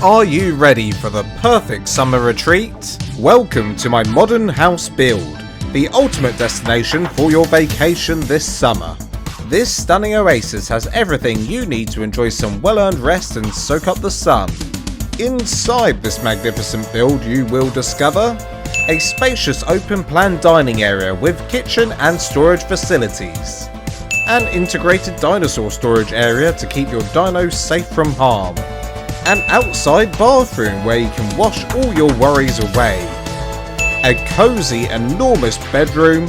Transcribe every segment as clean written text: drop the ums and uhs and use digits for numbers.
Are you ready for the perfect summer retreat? Welcome to my modern house build, the ultimate destination for your vacation this summer. This stunning oasis has everything you need to enjoy some well-earned rest and soak up the sun. Inside this magnificent build you will discover a spacious open-plan dining area with kitchen and storage facilities, an integrated dinosaur storage area to keep your dinos safe from harm, an outside bathroom where you can wash all your worries away, a cozy enormous bedroom,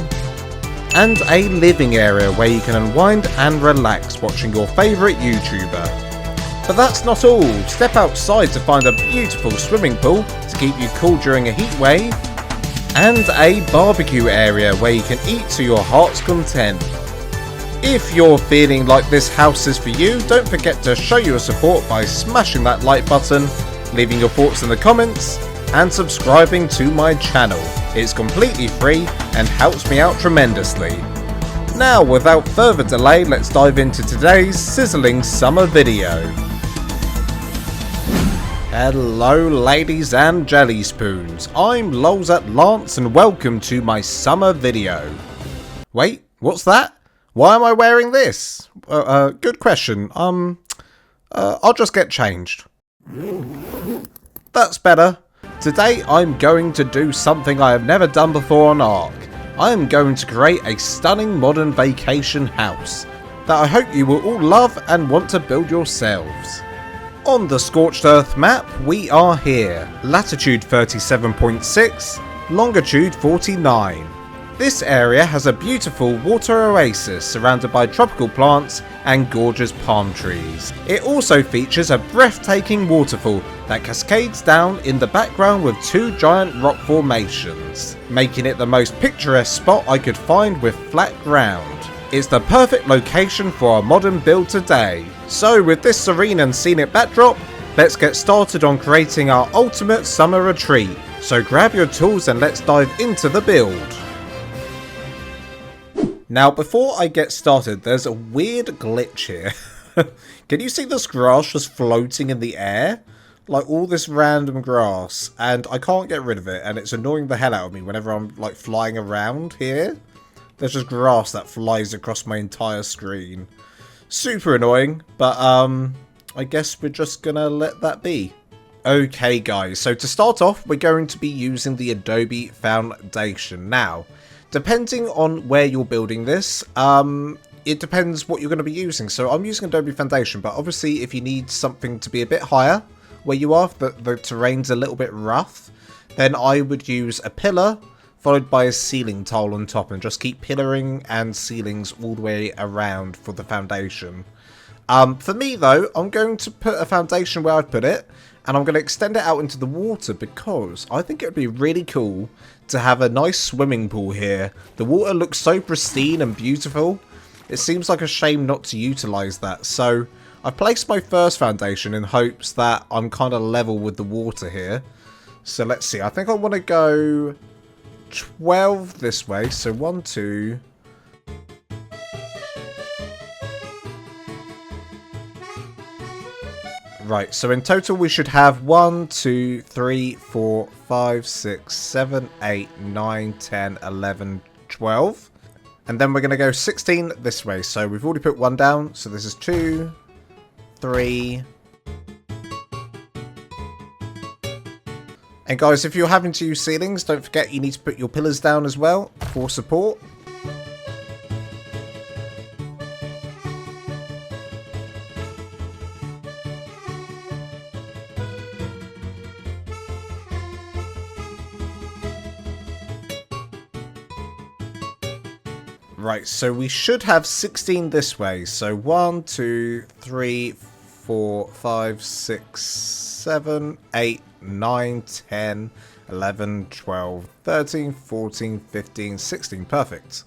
and a living area where you can unwind and relax watching your favourite YouTuber. But that's not all. Step outside to find a beautiful swimming pool to keep you cool during a heat wave, and a barbecue area where you can eat to your heart's content. If you're feeling like this house is for you, don't forget to show your support by smashing that like button, leaving your thoughts in the comments, and subscribing to my channel. It's completely free and helps me out tremendously. Now, without further delay, let's dive into today's sizzling summer video. Hello ladies and jelly spoons, I'm Lance and welcome to my summer video. Wait, what's that? Why am I wearing this? Good question. I'll just get changed. That's better. Today I'm going to do something I have never done before on ARK. I am going to create a stunning modern vacation house that I hope you will all love and want to build yourselves. On the Scorched Earth map, we are here. Latitude 37.6, longitude 49. This area has a beautiful water oasis surrounded by tropical plants and gorgeous palm trees. It also features a breathtaking waterfall that cascades down in the background with two giant rock formations, making it the most picturesque spot I could find with flat ground. It's the perfect location for a modern build today. So with this serene and scenic backdrop, let's get started on creating our ultimate summer retreat. So grab your tools and let's dive into the build. Now, before I get started, there's a weird glitch here. Can you see this grass just floating in the air? Like all this random grass, and I can't get rid of it, and it's annoying the hell out of me whenever I'm like flying around here. There's just grass that flies across my entire screen. Super annoying, but I guess we're just gonna let that be. Okay guys, so to start off, we're going to be using the Adobe Foundation. Now, depending on where you're building this, it depends what you're going to be using. So I'm using Adobe Foundation, but obviously if you need something to be a bit higher where you are, the terrain's a little bit rough, then I would use a pillar followed by a ceiling tile on top and just keep pillaring and ceilings all the way around for the foundation. For me though, I'm going to put a foundation where I put it, and I'm going to extend it out into the water because I think it would be really cool to have a nice swimming pool here. The water looks so pristine and beautiful. It seems like a shame not to utilize that. So I've placed my first foundation in hopes that I'm kind of level with the water here. So let's see. I think I want to go 12 this way. So 1, 2... Right, so in total we should have 1, 2, 3, 4, 5, 6, 7, 8, 9, 10, 11, 12. And then we're going to go 16 this way. So we've already put 1 down. So this is 2, 3. And guys, if you're having to use ceilings, don't forget you need to put your pillars down as well for support. Right, so we should have 16 this way. So 1, 2, 3, 4, 5, 6, 7, 8, 9, 10, 11, 12, 13, 14, 15, 16. Perfect.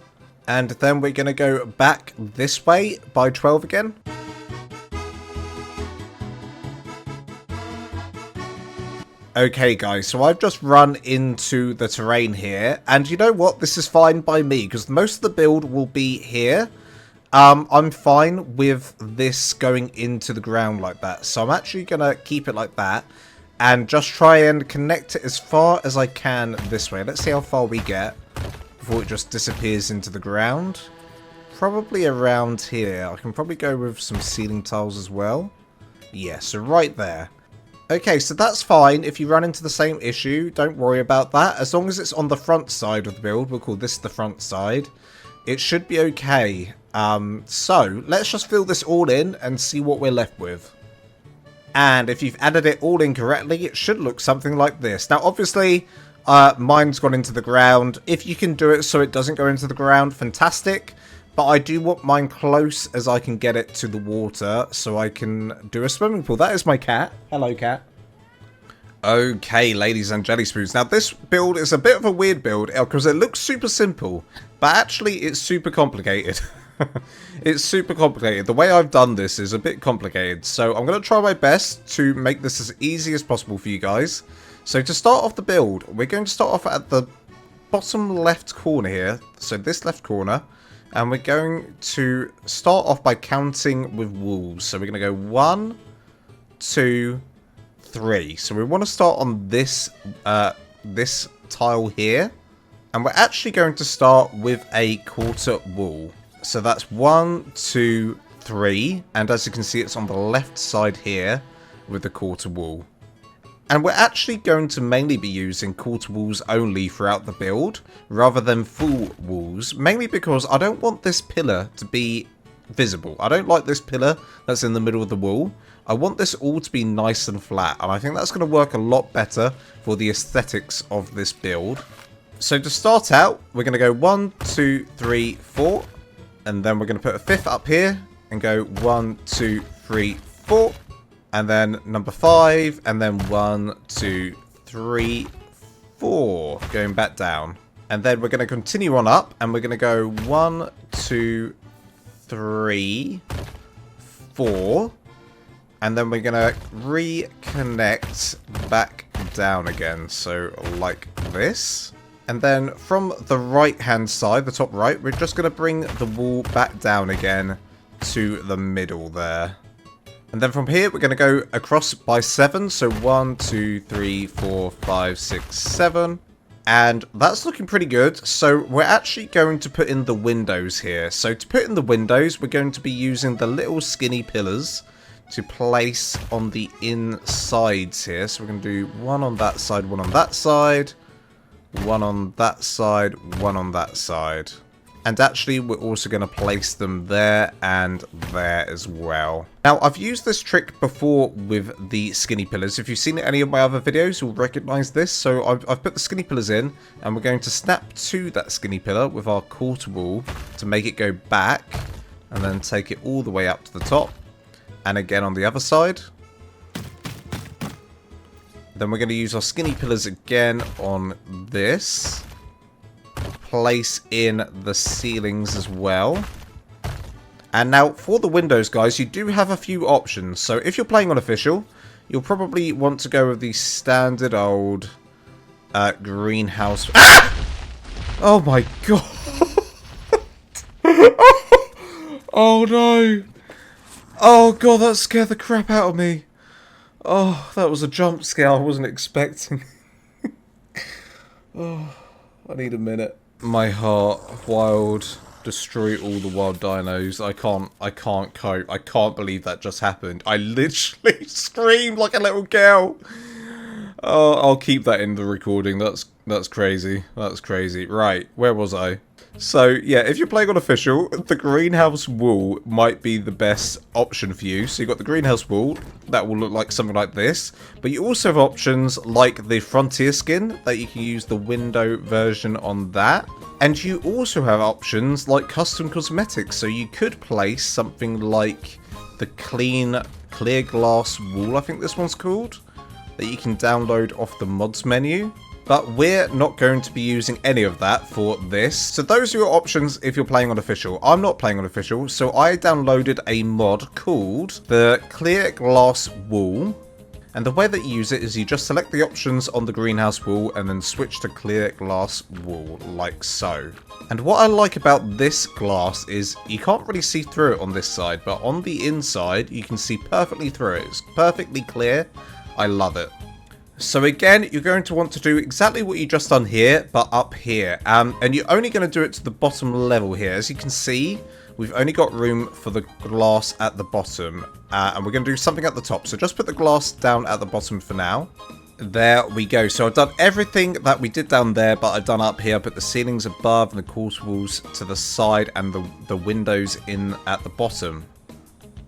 And then we're going to go back this way by 12 again. Okay guys, so I've just run into the terrain here, and you know what, this is fine by me, because most of the build will be here. I'm fine with this going into the ground like that, so I'm actually going to keep it like that. and just try and connect it as far as I can this way. Let's see how far we get before it just disappears into the ground. Probably around here. I can probably go with some ceiling tiles as well. Yeah, so right there. Okay, so that's fine. If you run into the same issue, don't worry about that. As long as it's on the front side of the build, we'll call this the front side, it should be okay. So, let's just fill this all in and see what we're left with. And if you've added it all in correctly, it should look something like this. Now, obviously, mine's gone into the ground. If you can do it so it doesn't go into the ground, fantastic. But I do want mine close as I can get it to the water so I can do a swimming pool. That is my cat. Hello, cat. Okay, ladies and jelly spoons. Now, this build is a bit of a weird build because it looks super simple, but actually it's super complicated. It's super complicated. The way I've done this is a bit complicated. So I'm going to try my best to make this as easy as possible for you guys. So to start off the build, we're going to start off at the bottom left corner here. So this left corner. And we're going to start off by counting with walls. So we're going to go 1, 2, 3. So we want to start on this this tile here. And we're actually going to start with a quarter wall. So that's 1, 2, 3. And as you can see, it's on the left side here with the quarter wall. And we're actually going to mainly be using quarter walls only throughout the build, rather than full walls, mainly because I don't want this pillar to be visible. I don't like this pillar that's in the middle of the wall. I want this all to be nice and flat, and I think that's going to work a lot better for the aesthetics of this build. So to start out, we're going to go 1, 2, 3, 4, and then we're going to put a fifth up here, and go 1, 2, 3, 4. And then number 5, and then 1, 2, 3, 4, going back down. And then we're going to continue on up, and we're going to go 1, 2, 3, 4. And then we're going to reconnect back down again, so like this. And then from the right-hand side, the top right, we're just going to bring the wall back down again to the middle there. And then from here, we're going to go across by 7. So 1, 2, 3, 4, 5, 6, 7. And that's looking pretty good. So we're actually going to put in the windows here. So to put in the windows, we're going to be using the little skinny pillars to place on the insides here. So we're going to do one on that side, one on that side, one on that side, one on that side. And actually, we're also going to place them there and there as well. Now, I've used this trick before with the skinny pillars. If you've seen any of my other videos, you'll recognize this. So I've put the skinny pillars in, and we're going to snap to that skinny pillar with our quarter wall to make it go back, and then take it all the way up to the top. And again on the other side. Then we're going to use our skinny pillars again on this. Place in the ceilings as well. And now for the windows, guys, you do have a few options. So if you're playing on official, you'll probably want to go with the standard old greenhouse. Ah! Oh my god. Oh no. Oh god, that scared the crap out of me. Oh, that was a jump scare I wasn't expecting. Oh, I need a minute. My heart, wild, destroy all the wild dinos. I can't cope. I can't believe that just happened. I literally screamed like a little girl. Oh, I'll keep that in the recording. That's crazy. That's crazy. Right, where was I? So, yeah, if you're playing on official, the greenhouse wall might be the best option for you. So you've got the greenhouse wall, that will look like something like this. But you also have options like the frontier skin, that you can use the window version on that. And you also have options like custom cosmetics. So you could place something like the clear glass wall, I think this one's called, that you can download off the mods menu. But we're not going to be using any of that for this. So those are your options if you're playing on official. I'm not playing on official, so I downloaded a mod called the Clear Glass Wall. And the way that you use it is you just select the options on the greenhouse wall and then switch to Clear Glass Wall, like so. And what I like about this glass is you can't really see through it on this side, but on the inside you can see perfectly through it. It's perfectly clear. I love it. So again, you're going to want to do exactly what you just done here, but up here. And you're only going to do it to the bottom level here. As you can see, we've only got room for the glass at the bottom. And we're going to do something at the top. So just put the glass down at the bottom for now. There we go. So I've done everything that we did down there, but I've done up here. I put the ceilings above and the quarter walls to the side and the windows in at the bottom.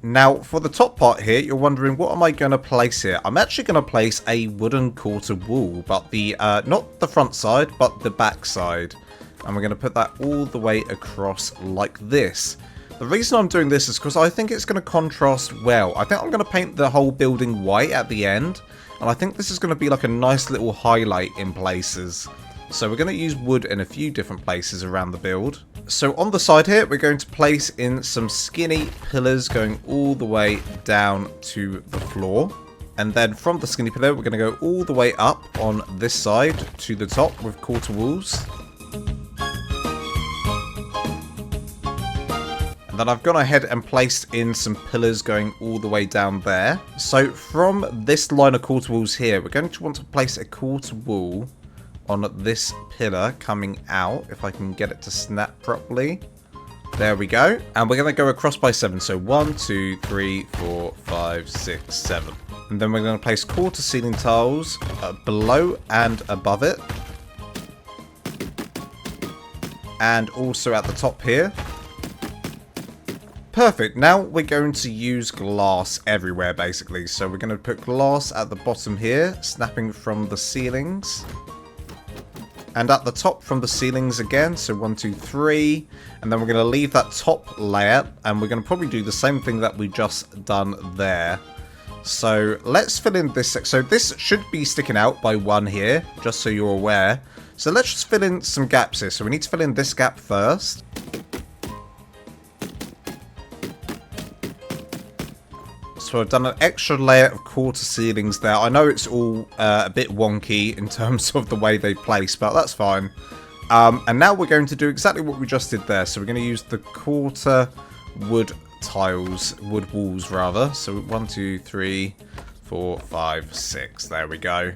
Now, for the top part here, you're wondering, what am I going to place here? I'm actually going to place a wooden quarter wall, but the not the front side, but the back side. And we're going to put that all the way across like this. The reason I'm doing this is because I think it's going to contrast well. I think I'm going to paint the whole building white at the end. And I think this is going to be like a nice little highlight in places. So we're going to use wood in a few different places around the build. So on the side here, we're going to place in some skinny pillars going all the way down to the floor. And then from the skinny pillar, we're going to go all the way up on this side to the top with quarter walls. And then I've gone ahead and placed in some pillars going all the way down there. So from this line of quarter walls here, we're going to want to place a quarter wall on this pillar coming out, if I can get it to snap properly. There we go. And we're going to go across by 7. So 1, 2, 3, 4, 5, 6, 7. And then we're going to place quarter ceiling tiles below and above it. And also at the top here. Perfect. Now we're going to use glass everywhere, basically. So we're going to put glass at the bottom here, snapping from the ceilings. And at the top from the ceilings again, so 1, 2, 3. And then we're going to leave that top layer, and we're going to probably do the same thing that we just done there. So let's fill in this. So this should be sticking out by 1 here, just so you're aware. So let's just fill in some gaps here. So we need to fill in this gap first. So I've done an extra layer of quarter ceilings there. I know it's all a bit wonky in terms of the way they place, but that's fine. And now we're going to do exactly what we just did there. So we're going to use the quarter wood tiles, wood walls rather. So 1, 2, 3, 4, 5, 6. There we go.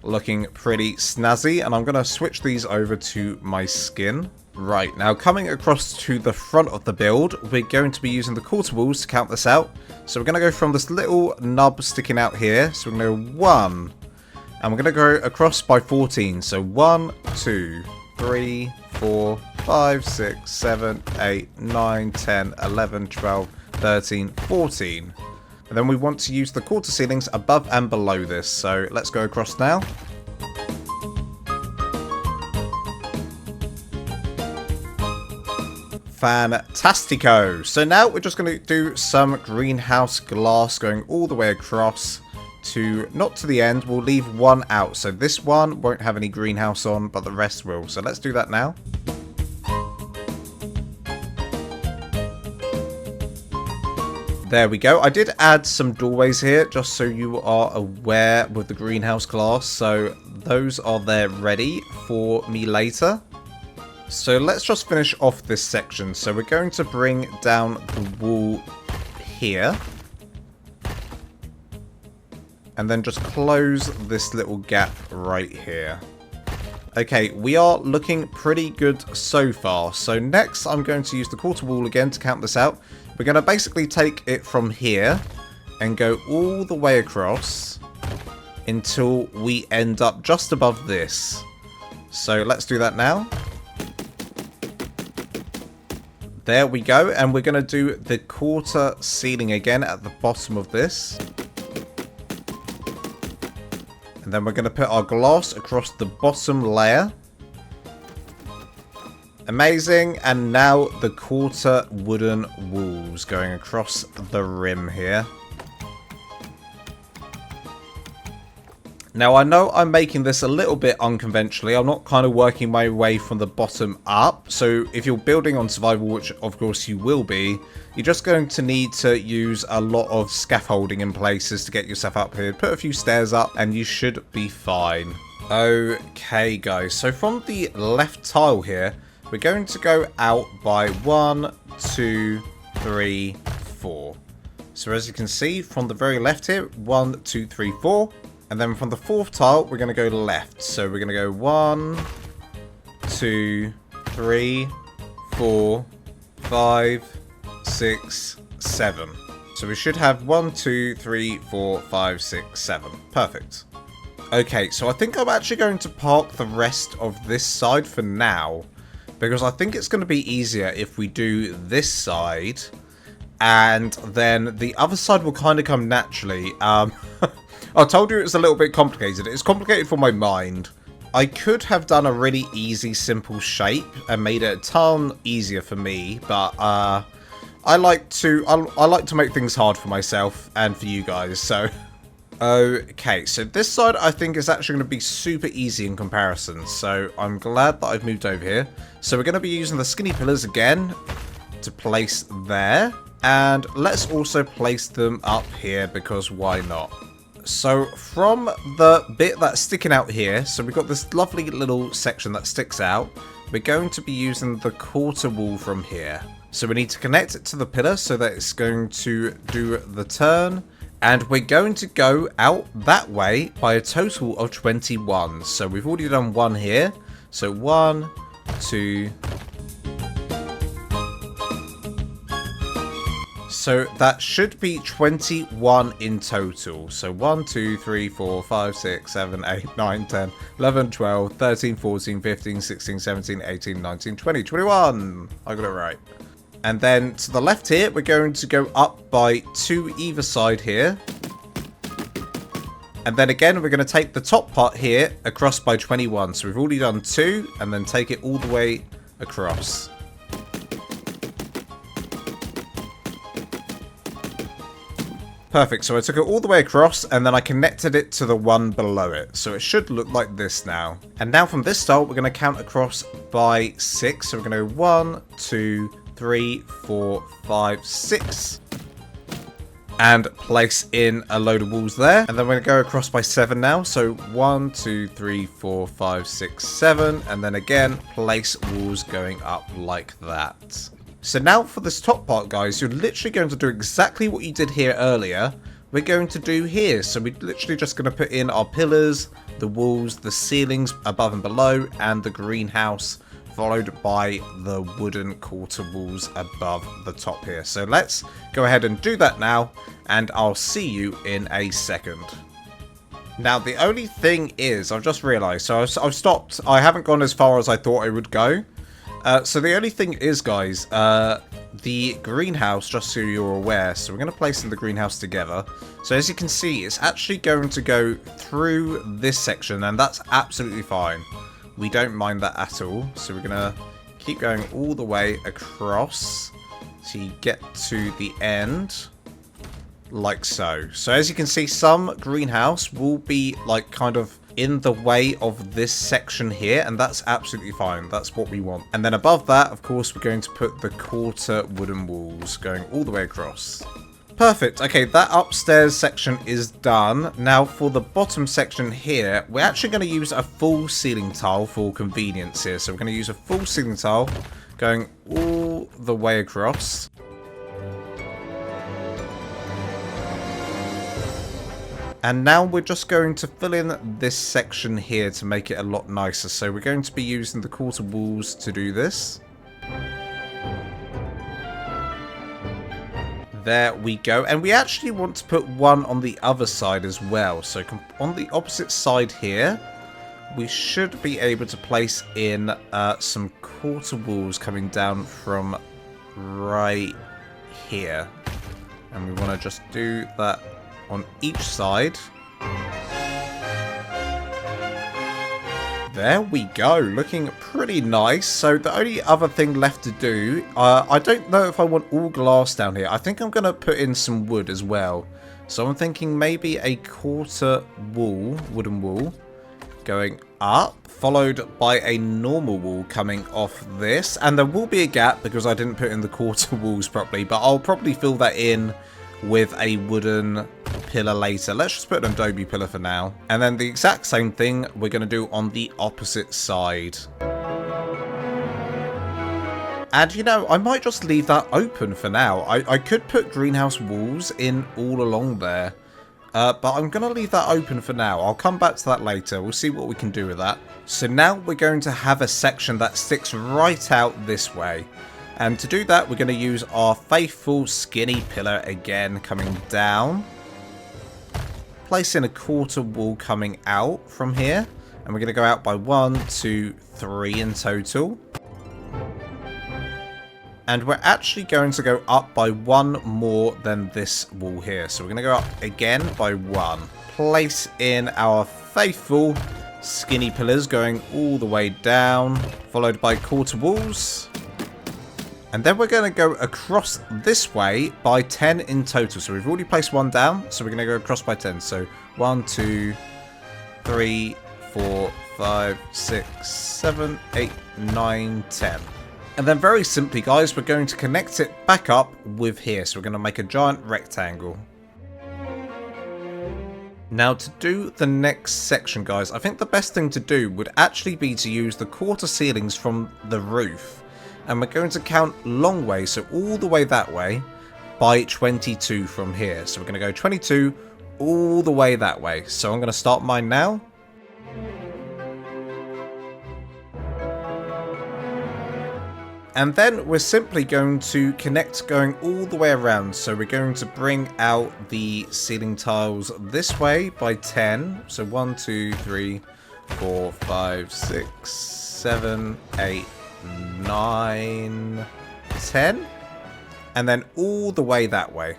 Looking pretty snazzy. And I'm going to switch these over to my skin. Right, now coming across to the front of the build, we're going to be using the quarter walls to count this out. So we're going to go from this little nub sticking out here. So we're going to go 1. And we're going to go across by 14. So 1, 2, 3, 4, 5, 6, 7, 8, 9, 10, 11, 12, 13, 14. And then we want to use the quarter ceilings above and below this. So let's go across now. Fantastico. So now we're just going to do some greenhouse glass going all the way across to, not to the end, we'll leave 1 out. So this one won't have any greenhouse on, but the rest will. So let's do that now. There we go. I did add some doorways here, just so you are aware with the greenhouse glass. So those are there ready for me later. So let's just finish off this section. So we're going to bring down the wall here. And then just close this little gap right here. Okay, we are looking pretty good so far. So next I'm going to use the quarter wall again to count this out. We're going to basically take it from here and go all the way across until we end up just above this. So let's do that now. There we go, and we're going to do the quarter ceiling again at the bottom of this. And then we're going to put our glass across the bottom layer. Amazing, and now the quarter wooden walls going across the rim here. Now, I know I'm making this a little bit unconventionally. I'm not kind of working my way from the bottom up. So if you're building on survival, which of course you will be, you're just going to need to use a lot of scaffolding in places to get yourself up here. Put a few stairs up and you should be fine. Okay, guys. So from the left tile here, we're going to go out by 1, 2, 3, 4. So as you can see from the very left here, 1, 2, 3, 4. And then from the 4th tile, we're going to go left. So we're going to go 1, 2, 3, 4, 5, 6, 7. So we should have 1, 2, 3, 4, 5, 6, 7. Perfect. Okay, so I think I'm actually going to park the rest of this side for now, because I think it's going to be easier if we do this side, and then the other side will kind of come naturally. I told you it was a little bit complicated. It's complicated for my mind. I could have done a really easy, simple shape and made it a ton easier for me, but I like to make things hard for myself and for you guys, so... Okay, so this side I think is actually going to be super easy in comparison, so I'm glad that I've moved over here. So we're going to be using the skinny pillars again to place there, and let's also place them up here because why not? So from the bit that's sticking out here, so we've got this lovely little section that sticks out, we're going to be using the quarter wall from here. So we need to connect it to the pillar so that it's going to do the turn. And we're going to go out that way by a total of 21. So we've already done 1 here. So 1, 2. So that should be 21 in total. So 1, 2, 3, 4, 5, 6, 7, 8, 9, 10, 11, 12, 13, 14, 15, 16, 17, 18, 19, 20, 21. I got it right. And then to the left here, we're going to go up by 2 either side here. And then again, we're going to take the top part here across by 21. So we've already done 2, and then take it all the way across. Perfect, so I took it all the way across, and then I connected it to the one below it. So it should look like this now. And now from this style, we're going to count across by 6. So we're going to go 1, 2, 3, 4, 5, 6. And place in a load of walls there. And then we're going to go across by 7 now. So 1, 2, 3, 4, 5, 6, 7. And then again, place walls going up like that. So now for this top part, guys, you're literally going to do exactly what you did here earlier. We're going to do here. So we're literally just going to put in our pillars, the walls, the ceilings above and below, and the greenhouse, followed by the wooden quarter walls above the top here. So let's go ahead and do that now, and I'll see you in a second. Now, the only thing is, I've just realized, so I've stopped. I haven't gone as far as I thought I would go. So the only thing is, guys, the greenhouse, just so you're aware, so we're going to place in the greenhouse together. So as you can see, it's actually going to go through this section, and that's absolutely fine. We don't mind that at all. So we're going to keep going all the way across so you get to the end, like so. So as you can see, some greenhouse will be like kind of in the way of this section here, and that's absolutely fine. That's what we want. And then above that, of course, we're going to put the quarter wooden walls going all the way across. Perfect. Okay, that upstairs section is done. Now for the bottom section here, we're actually going to use a full ceiling tile for convenience here. So we're going to use a full ceiling tile going all the way across. And now we're just going to fill in this section here to make it a lot nicer. So we're going to be using the quarter walls to do this. There we go. And we actually want to put one on the other side as well. So on the opposite side here, we should be able to place in some quarter walls coming down from right here. And we want to just do that on each side. There we go, looking pretty nice. So the only other thing left to do, I don't know if I want all glass down here. I think I'm going to put in some wood as well. So I'm thinking maybe a quarter wall, wooden wall, going up, followed by a normal wall coming off this. And there will be a gap because I didn't put in the quarter walls properly, but I'll probably fill that in with a wooden pillar later. Let's just put an adobe pillar for now. And then the exact same thing we're going to do on the opposite side. And you know, I might just leave that open for now. I could put greenhouse walls in all along there. But I'm going to leave that open for now. I'll come back to that later. We'll see what we can do with that. So now we're going to have a section that sticks right out this way. And to do that, we're going to use our faithful skinny pillar again, coming down. Placing a quarter wall coming out from here. And we're going to go out by 1, 2, 3 in total. And we're actually going to go up by 1 more than this wall here. So we're going to go up again by 1. Place in our faithful skinny pillars going all the way down. Followed by quarter walls. And then we're going to go across this way by 10 in total. So we've already placed 1 down. So we're going to go across by 10. So 1, 2, 3, 4, 5, 6, 7, 8, 9, 10. And then very simply, guys, we're going to connect it back up with here. So we're going to make a giant rectangle. Now to do the next section, guys, I think the best thing to do would actually be to use the quarter ceilings from the roof. And we're going to count long way, so all the way that way, by 22 from here. So we're going to go 22 all the way that way. So I'm going to start mine now. And then we're simply going to connect going all the way around. So we're going to bring out the ceiling tiles this way by 10. So 1, 2, 3, 4, 5, 6, 7, 8, 9, 10. And then all the way that way.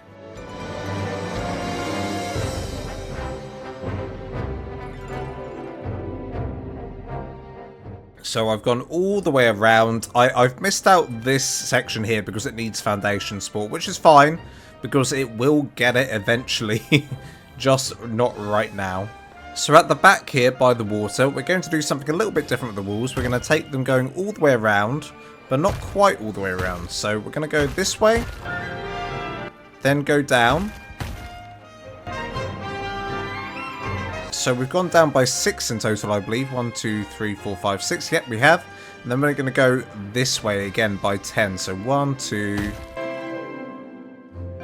So I've gone all the way around. I've missed out this section here because it needs foundation support, which is fine because it will get it eventually, just not right now. So at the back here by the water, we're going to do something a little bit different with the walls. We're going to take them going all the way around, but not quite all the way around. So we're going to go this way, then go down. So we've gone down by 6 in total, I believe. 1, 2, 3, 4, 5, 6. Yep, we have. And then we're going to go this way again by 10. So 1, 2.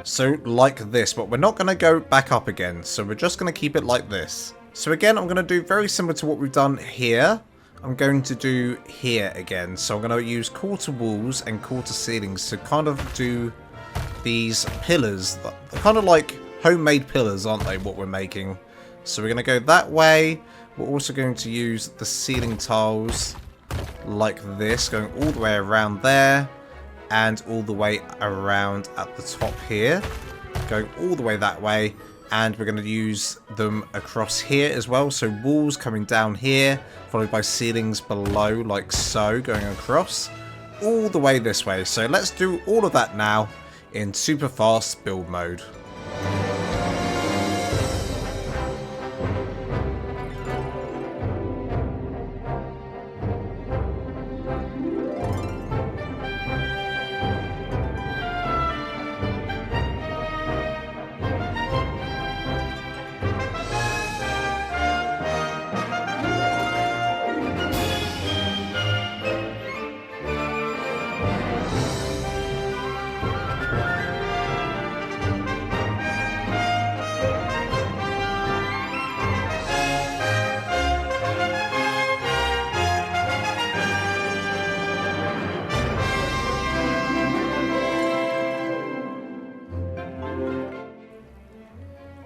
So like this. But we're not going to go back up again. So we're just going to keep it like this. So again, I'm going to do very similar to what we've done here. I'm going to do here again. So I'm going to use quarter walls and quarter ceilings to kind of do these pillars. They're kind of like homemade pillars, aren't they, what we're making? So we're going to go that way. We're also going to use the ceiling tiles like this, going all the way around there and all the way around at the top here, going all the way that way. And we're going to use them across here as well. So walls coming down here, followed by ceilings below like so, going across all the way this way. So let's do all of that now in super fast build mode.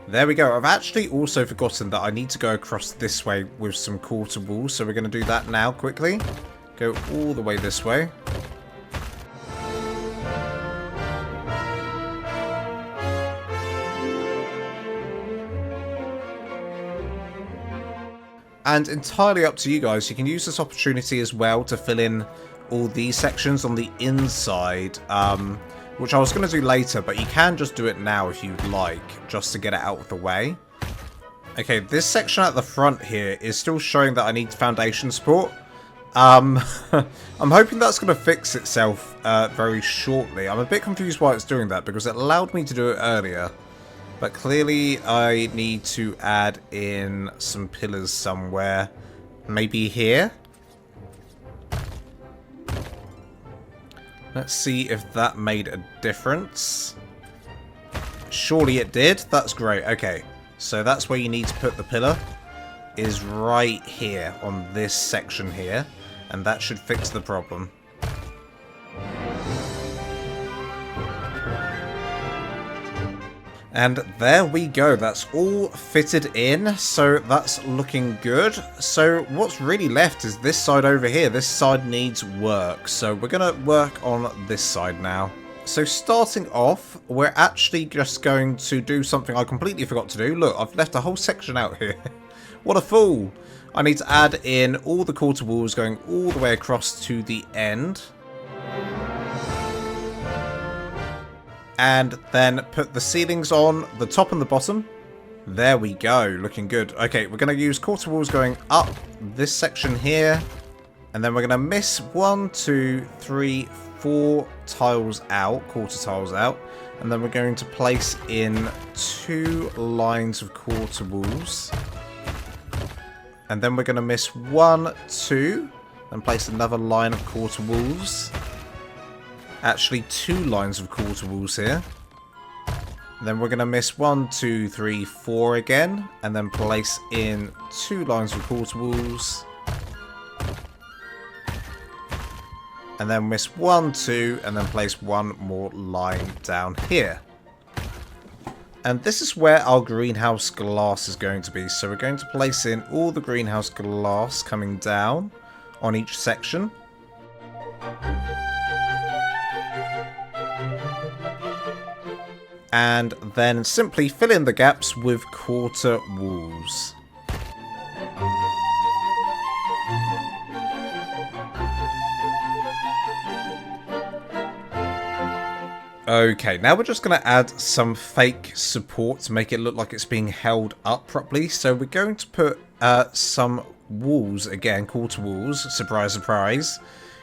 There we go. I've actually also forgotten that I need to go across this way with some quarter walls. So we're going to do that now quickly. Go all the way this way. And entirely up to you guys. You can use this opportunity as well to fill in all these sections on the inside. Which I was going to do later, but you can just do it now if you'd like, just to get it out of the way. Okay, this section at the front here is still showing that I need foundation support. I'm hoping that's going to fix itself very shortly. I'm a bit confused why it's doing that, because it allowed me to do it earlier. But clearly I need to add in some pillars somewhere. Maybe here? Let's see if that made a difference. Surely it did. That's great. Okay. So that's where you need to put the pillar, is right here on this section here, and that should fix the problem. And there we go, that's all fitted in, so that's looking good. So what's really left is this side over here. This side needs work, so we're going to work on this side now. So starting off, we're actually just going to do something I completely forgot to do. Look, I've left a whole section out here. What a fool! I need to add in all the quarter walls going all the way across to the end. And then put the ceilings on the top and the bottom. There we go, looking good. Okay, we're going to use quarter walls going up this section here. And then we're going to miss 1, 2, 3, 4 tiles out, quarter tiles out. And then we're going to place in 2 lines of quarter walls. And then we're going to miss 1, 2, and place another line of quarter walls. Actually, 2 lines of quarter walls here. Then we're going to miss 1, 2, 3, 4 again, and then place in 2 lines of quarter walls. And then miss 1, 2, and then place 1 more line down here. And this is where our greenhouse glass is going to be. So we're going to place in all the greenhouse glass coming down on each section. And then simply fill in the gaps with quarter walls. Okay, now we're just going to add some fake support to make it look like it's being held up properly. So we're going to put some walls, again, quarter walls, surprise, surprise,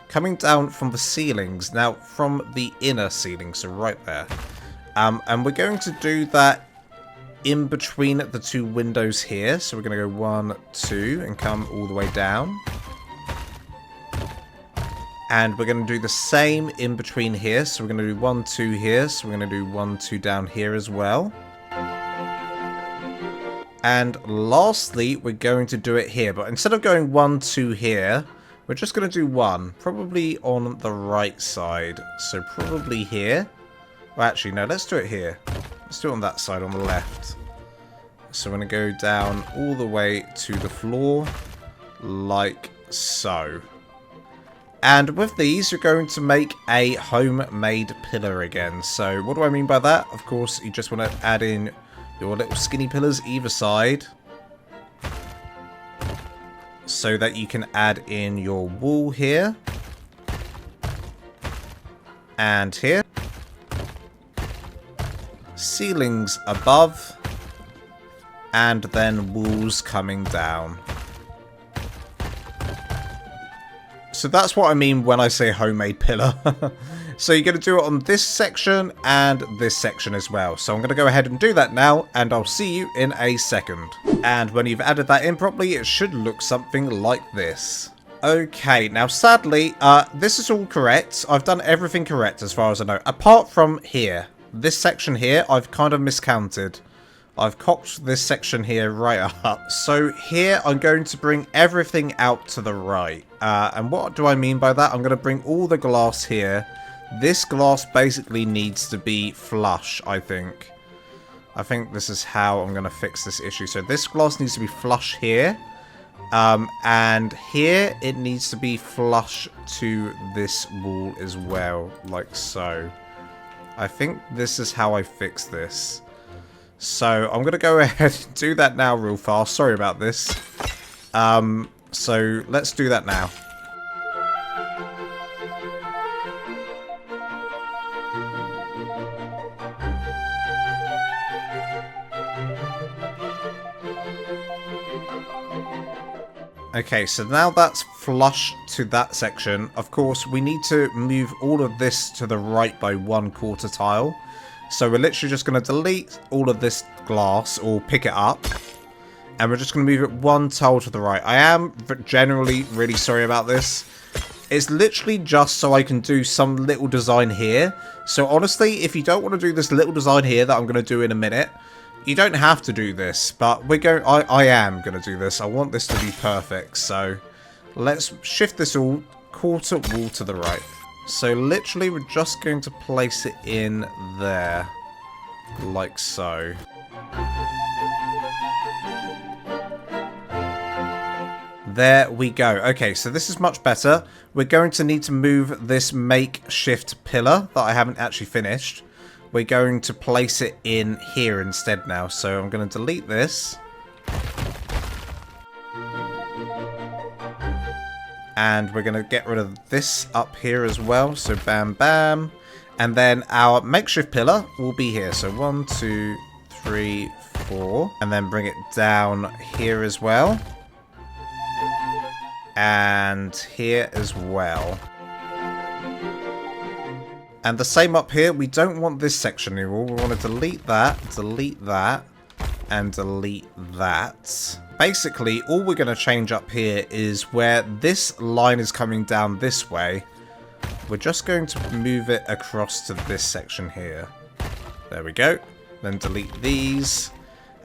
coming down from the ceilings. Now, from the inner ceiling, so right there. And we're going to do that in between the 2 windows here. So we're going to go 1, 2, and come all the way down. And we're going to do the same in between here. So we're going to do 1, 2 here. So we're going to do 1, 2 down here as well. And lastly, we're going to do it here. But instead of going 1, 2 here, we're just going to do 1. Probably on the right side. So probably here. Well, actually, no, let's do it here. Let's do it on that side, on the left. So we're going to go down all the way to the floor, like so. And with these, you're going to make a homemade pillar again. So what do I mean by that? Of course, you just want to add in your little skinny pillars either side, so that you can add in your wall here. And here. Ceilings above, and then walls coming down. So that's what I mean when I say homemade pillar. So you're going to do it on this section and this section as well. So I'm going to go ahead and do that now, and I'll see you in a second. And when you've added that in properly, it should look something like this. Okay, now sadly, this is all correct. I've done everything correct as far as I know, apart from here. This section here, I've kind of miscounted. I've cocked this section here right up. So here, I'm going to bring everything out to the right. And what do I mean by that? I'm going to bring all the glass here. This glass basically needs to be flush, I think. I think this is how I'm going to fix this issue. So this glass needs to be flush here. And here, it needs to be flush to this wall as well, like so. I think this is how I fix this. So I'm going to go ahead and do that now real fast. Sorry about this. So let's do that now. Okay, so now that's flush to that section. Of course, we need to move all of this to the right by 1/4 tile. So we're literally just going to delete all of this glass, or pick it up. And we're just going to move it 1 tile to the right. I am generally really sorry about this. It's literally just so I can do some little design here. So honestly, if you don't want to do this little design here that I'm going to do in a minute, You don't have to do this, but we're going. I am going to do this. I want this to be perfect. So let's shift this all quarter wall to the right. So literally, we're just going to place it in there, like so. There we go. Okay, so this is much better. We're going to need to move this makeshift pillar that I haven't actually finished. We're going to place it in here instead now. So I'm going to delete this. And we're going to get rid of this up here as well. So bam, bam. And then our makeshift pillar will be here. So 1, 2, 3, 4. And then bring it down here as well. And here as well. And the same up here. We don't want this section anymore. We want to delete that, and delete that. Basically, all we're going to change up here is where this line is coming down this way. We're just going to move it across to this section here. There we go. Then delete these.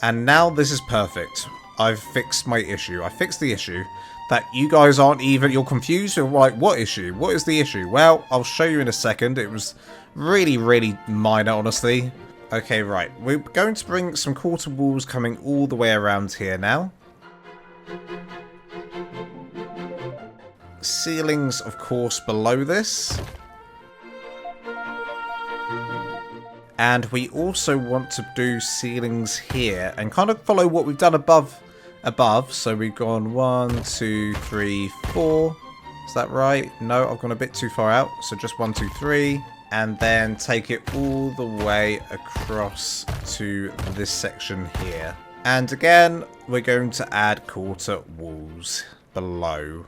And now this is perfect. I've fixed my issue. I fixed the issue. That you guys aren't even, you're confused. You're like, what issue? What is the issue? Well, I'll show you in a second. It was really, really minor, honestly. Okay, right. We're going to bring some quarter walls coming all the way around here now. Ceilings, of course, below this. And we also want to do ceilings here and kind of follow what we've done above. So we've gone 1, 2, 3, 4. Is that right? No, I've gone a bit too far out. So just 1, 2, 3. And then take it all the way across to this section here. And again, we're going to add quarter walls below.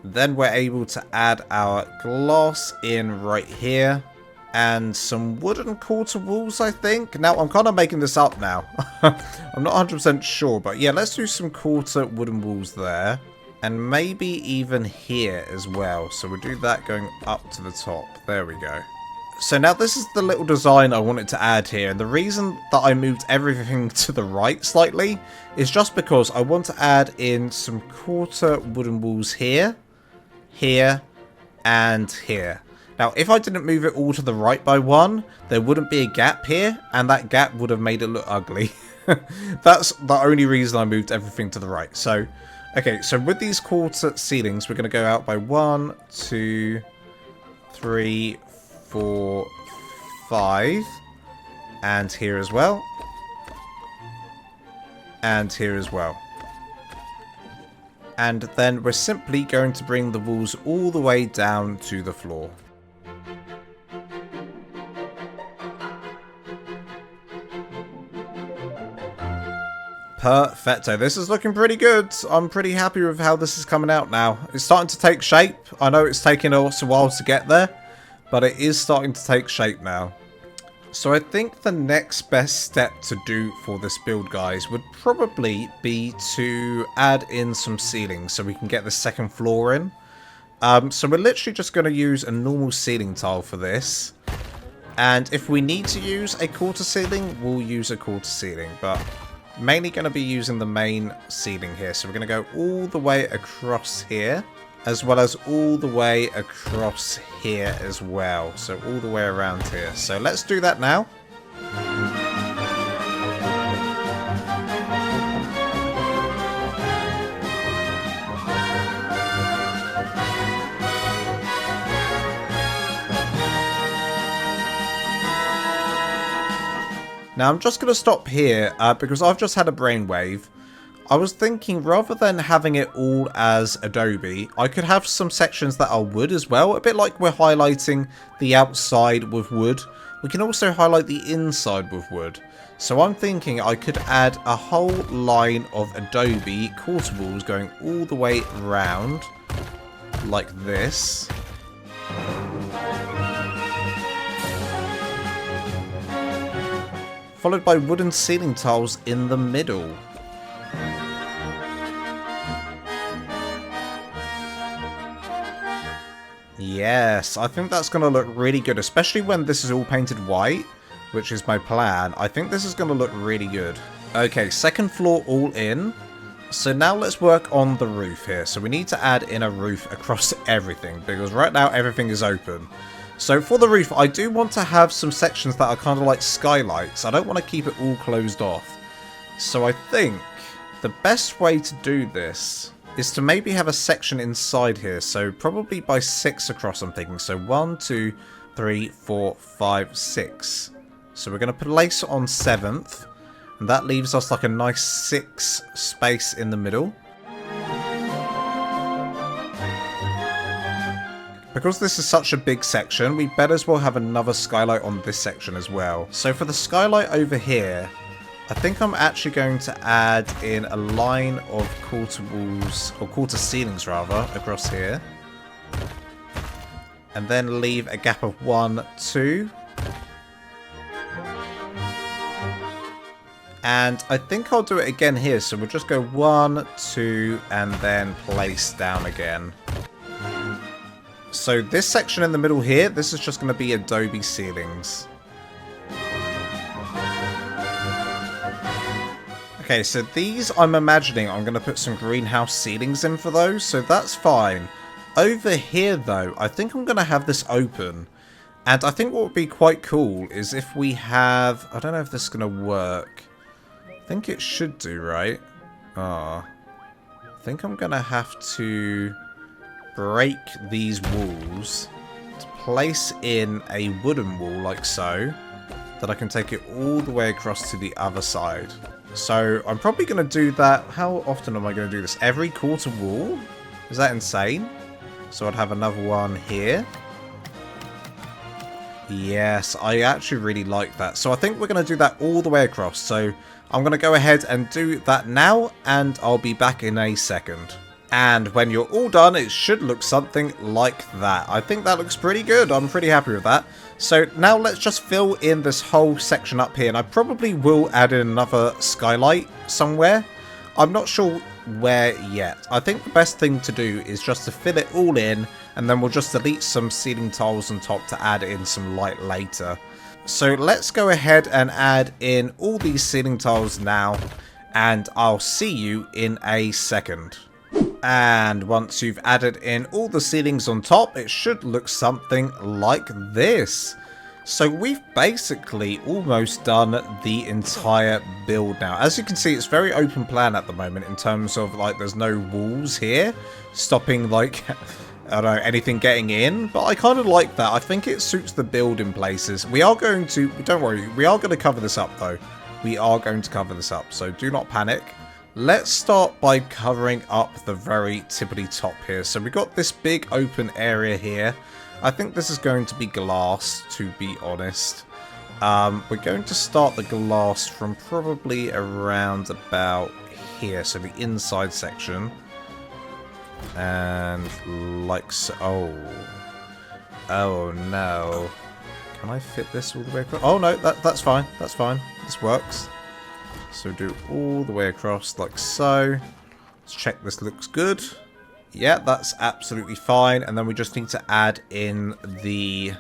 Then we're able to add our glass in right here. And some wooden quarter walls, I think. Now, I'm kind of making this up now. I'm not 100% sure. But yeah, let's do some quarter wooden walls there. And maybe even here as well. So we'll do that going up to the top. There we go. So now this is the little design I wanted to add here. And the reason that I moved everything to the right slightly is just because I want to add in some quarter wooden walls here, here, and here. Now, if I didn't move it all to the right by 1, there wouldn't be a gap here, and that gap would have made it look ugly. That's the only reason I moved everything to the right. So, okay, so with these quarter ceilings, we're going to go out by 1, 2, 3, 4, 5, and here as well, and here as well. And then we're simply going to bring the walls all the way down to the floor. Perfecto. This is looking pretty good. I'm pretty happy with how this is coming out now. It's starting to take shape. I know it's taken us a while to get there, but it is starting to take shape now. So I think the next best step to do for this build, guys, would probably be to add in some ceilings so we can get the second floor in. So we're literally just going to use a normal ceiling tile for this. And if we need to use a quarter ceiling, we'll use a quarter ceiling. But mainly going to be using the main ceiling here. So we're going to go all the way across here, as well as all the way across here as well. So all the way around here. So let's do that now. Now I'm just going to stop here because I've just had a brainwave. I was thinking rather than having it all as Adobe, I could have some sections that are wood as well. A bit like we're highlighting the outside with wood. We can also highlight the inside with wood. So I'm thinking I could add a whole line of Adobe quarter walls going all the way around like this. Followed by wooden ceiling tiles in the middle. Yes, I think that's going to look really good, especially when this is all painted white. which is my plan, I think this is going to look really good. Okay, second floor all in. So now let's work on the roof here. So we need to add in a roof across everything, because right now everything is open. So for the roof, I do want to have some sections that are kind of like skylights. I don't want to keep it all closed off. So I think the best way to do this is to maybe have a section inside here. So probably by 6 across, I'm thinking. So 1, 2, 3, 4, 5, 6. So we're going to place it on 7th. And that leaves us like a nice 6 space in the middle. Because this is such a big section, we better as well have another skylight on this section as well. So for the skylight over here, I think I'm actually going to add in a line of quarter walls, or quarter ceilings rather, across here. And then leave a gap of 1, 2. And I think I'll do it again here. So we'll just go 1, 2, and then place down again. So this section in the middle here, this is just going to be adobe ceilings. Okay, so these I'm imagining I'm going to put some greenhouse ceilings in for those, so that's fine. Over here though, I think I'm going to have this open. And I think what would be quite cool is if we have... I don't know if this is going to work. I think it should do, right? I think I'm going to have to break these walls to place in a wooden wall like so, that I can take it all the way across to the other side. So I'm probably going to do that. How often am I going to do this? Every quarter wall? Is that insane? So I'd have another one here. Yes, I actually really like that. So I think we're going to do that all the way across. So I'm going to go ahead and do that now, and I'll be back in a second. And when you're all done, it should look something like that. I think that looks pretty good. I'm pretty happy with that. So now let's just fill in this whole section up here. And I probably will add in another skylight somewhere. I'm not sure where yet. I think the best thing to do is just to fill it all in. And then we'll just delete some ceiling tiles on top to add in some light later. So let's go ahead and add in all these ceiling tiles now. And I'll see you in a second. And once you've added in all the ceilings on top, it should look something like this. So we've basically almost done the entire build now. As you can see, it's very open plan at the moment in terms of like there's no walls here stopping like I don't know, anything getting in. But I kind of like that. I think it suits the build in places. We are going to, don't worry, we are going to cover this up though. We are going to cover this up, so do not panic. Let's start by covering up the very tippity top here. So we've got this big open area here. I think this is going to be glass, to be honest. We're going to start the glass from probably around about here. So the inside section. And like so. Oh no. Can I fit this all the way across? Oh no, that's fine. That's fine. This works. So do all the way across like so. Let's check this looks good. Yeah, that's absolutely fine. And then we just need to add in the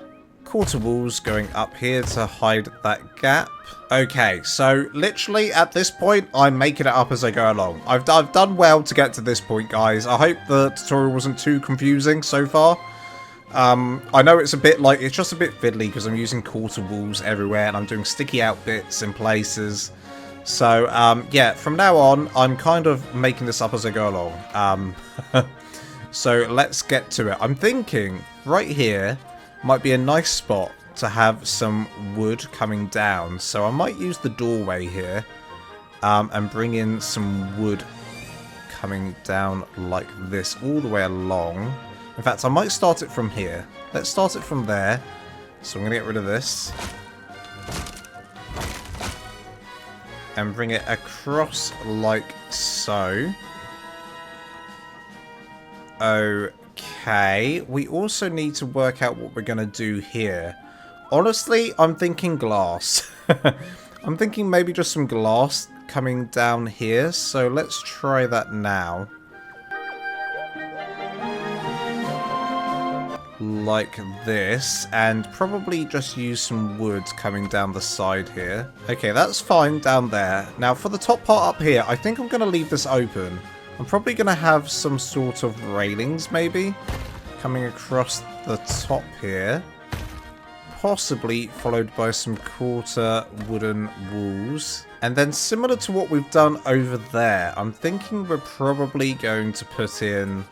quarter walls going up here to hide that gap. Okay, so literally at this point, I'm making it up as I go along. I've done well to get to this point, guys. I hope the tutorial wasn't too confusing so far. I know it's a bit like, it's just a bit fiddly because I'm using quarter walls everywhere and I'm doing sticky out bits in places. So, yeah, from now on, I'm kind of making this up as I go along. So, let's get to it. I'm thinking, right here, might be a nice spot to have some wood coming down. So, I might use the doorway here, and bring in some wood coming down like this all the way along. In fact, I might start it from here. Let's start it from there. So, I'm going to get rid of this. And bring it across like so. Okay. We also need to work out what we're going to do here. Honestly, I'm thinking glass. I'm thinking maybe just some glass coming down here. So let's try that now. like this, and probably just use some wood coming down the side here. Okay, that's fine down there. Now for the top part up here, I think I'm going to leave this open. I'm probably going to have some sort of railings maybe coming across the top here. Possibly followed by some quarter wooden walls. And then similar to what we've done over there, I'm thinking we're probably going to put in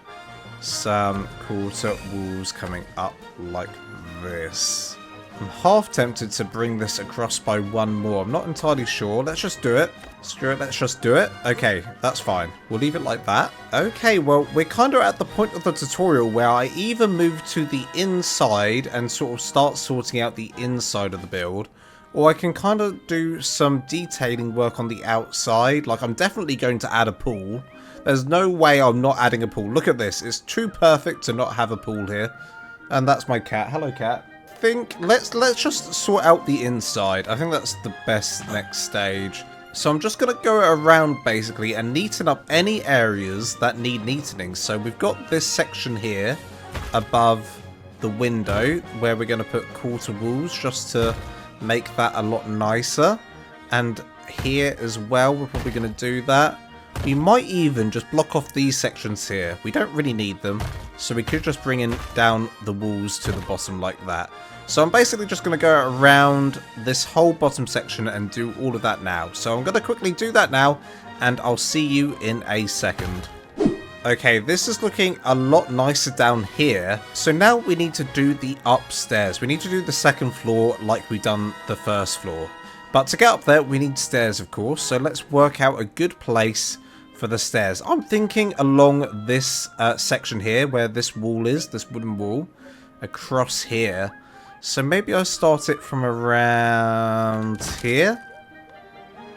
some quarter walls coming up like this. I'm half tempted to bring this across by one more. I'm not entirely sure. Let's just do it. Screw it, let's just do it. Okay, that's fine. We'll leave it like that. Okay, well, we're kind of at the point of the tutorial where I either move to the inside and sort of start sorting out the inside of the build, or I can kind of do some detailing work on the outside. Like, I'm definitely going to add a pool. There's no way I'm not adding a pool. Look at this. It's too perfect to not have a pool here. And that's my cat. Hello, cat. Let's just sort out the inside. I think that's the best next stage. So I'm just going to go around basically and neaten up any areas that need neatening. So we've got this section here above the window where we're going to put quarter walls just to make that a lot nicer. And here as well, we're probably going to do that. We might even just block off these sections here. We don't really need them, so we could just bring in down the walls to the bottom like that. So I'm basically just going to go around this whole bottom section and do all of that now. So I'm going to quickly do that now, and I'll see you in a second. Okay, this is looking a lot nicer down here. So now we need to do the upstairs. We need to do the second floor like we've done the first floor. But to get up there, we need stairs, of course. So let's work out a good place for the stairs. I'm thinking along this section here where this wall is, this wooden wall, across here. So maybe I'll start it from around here.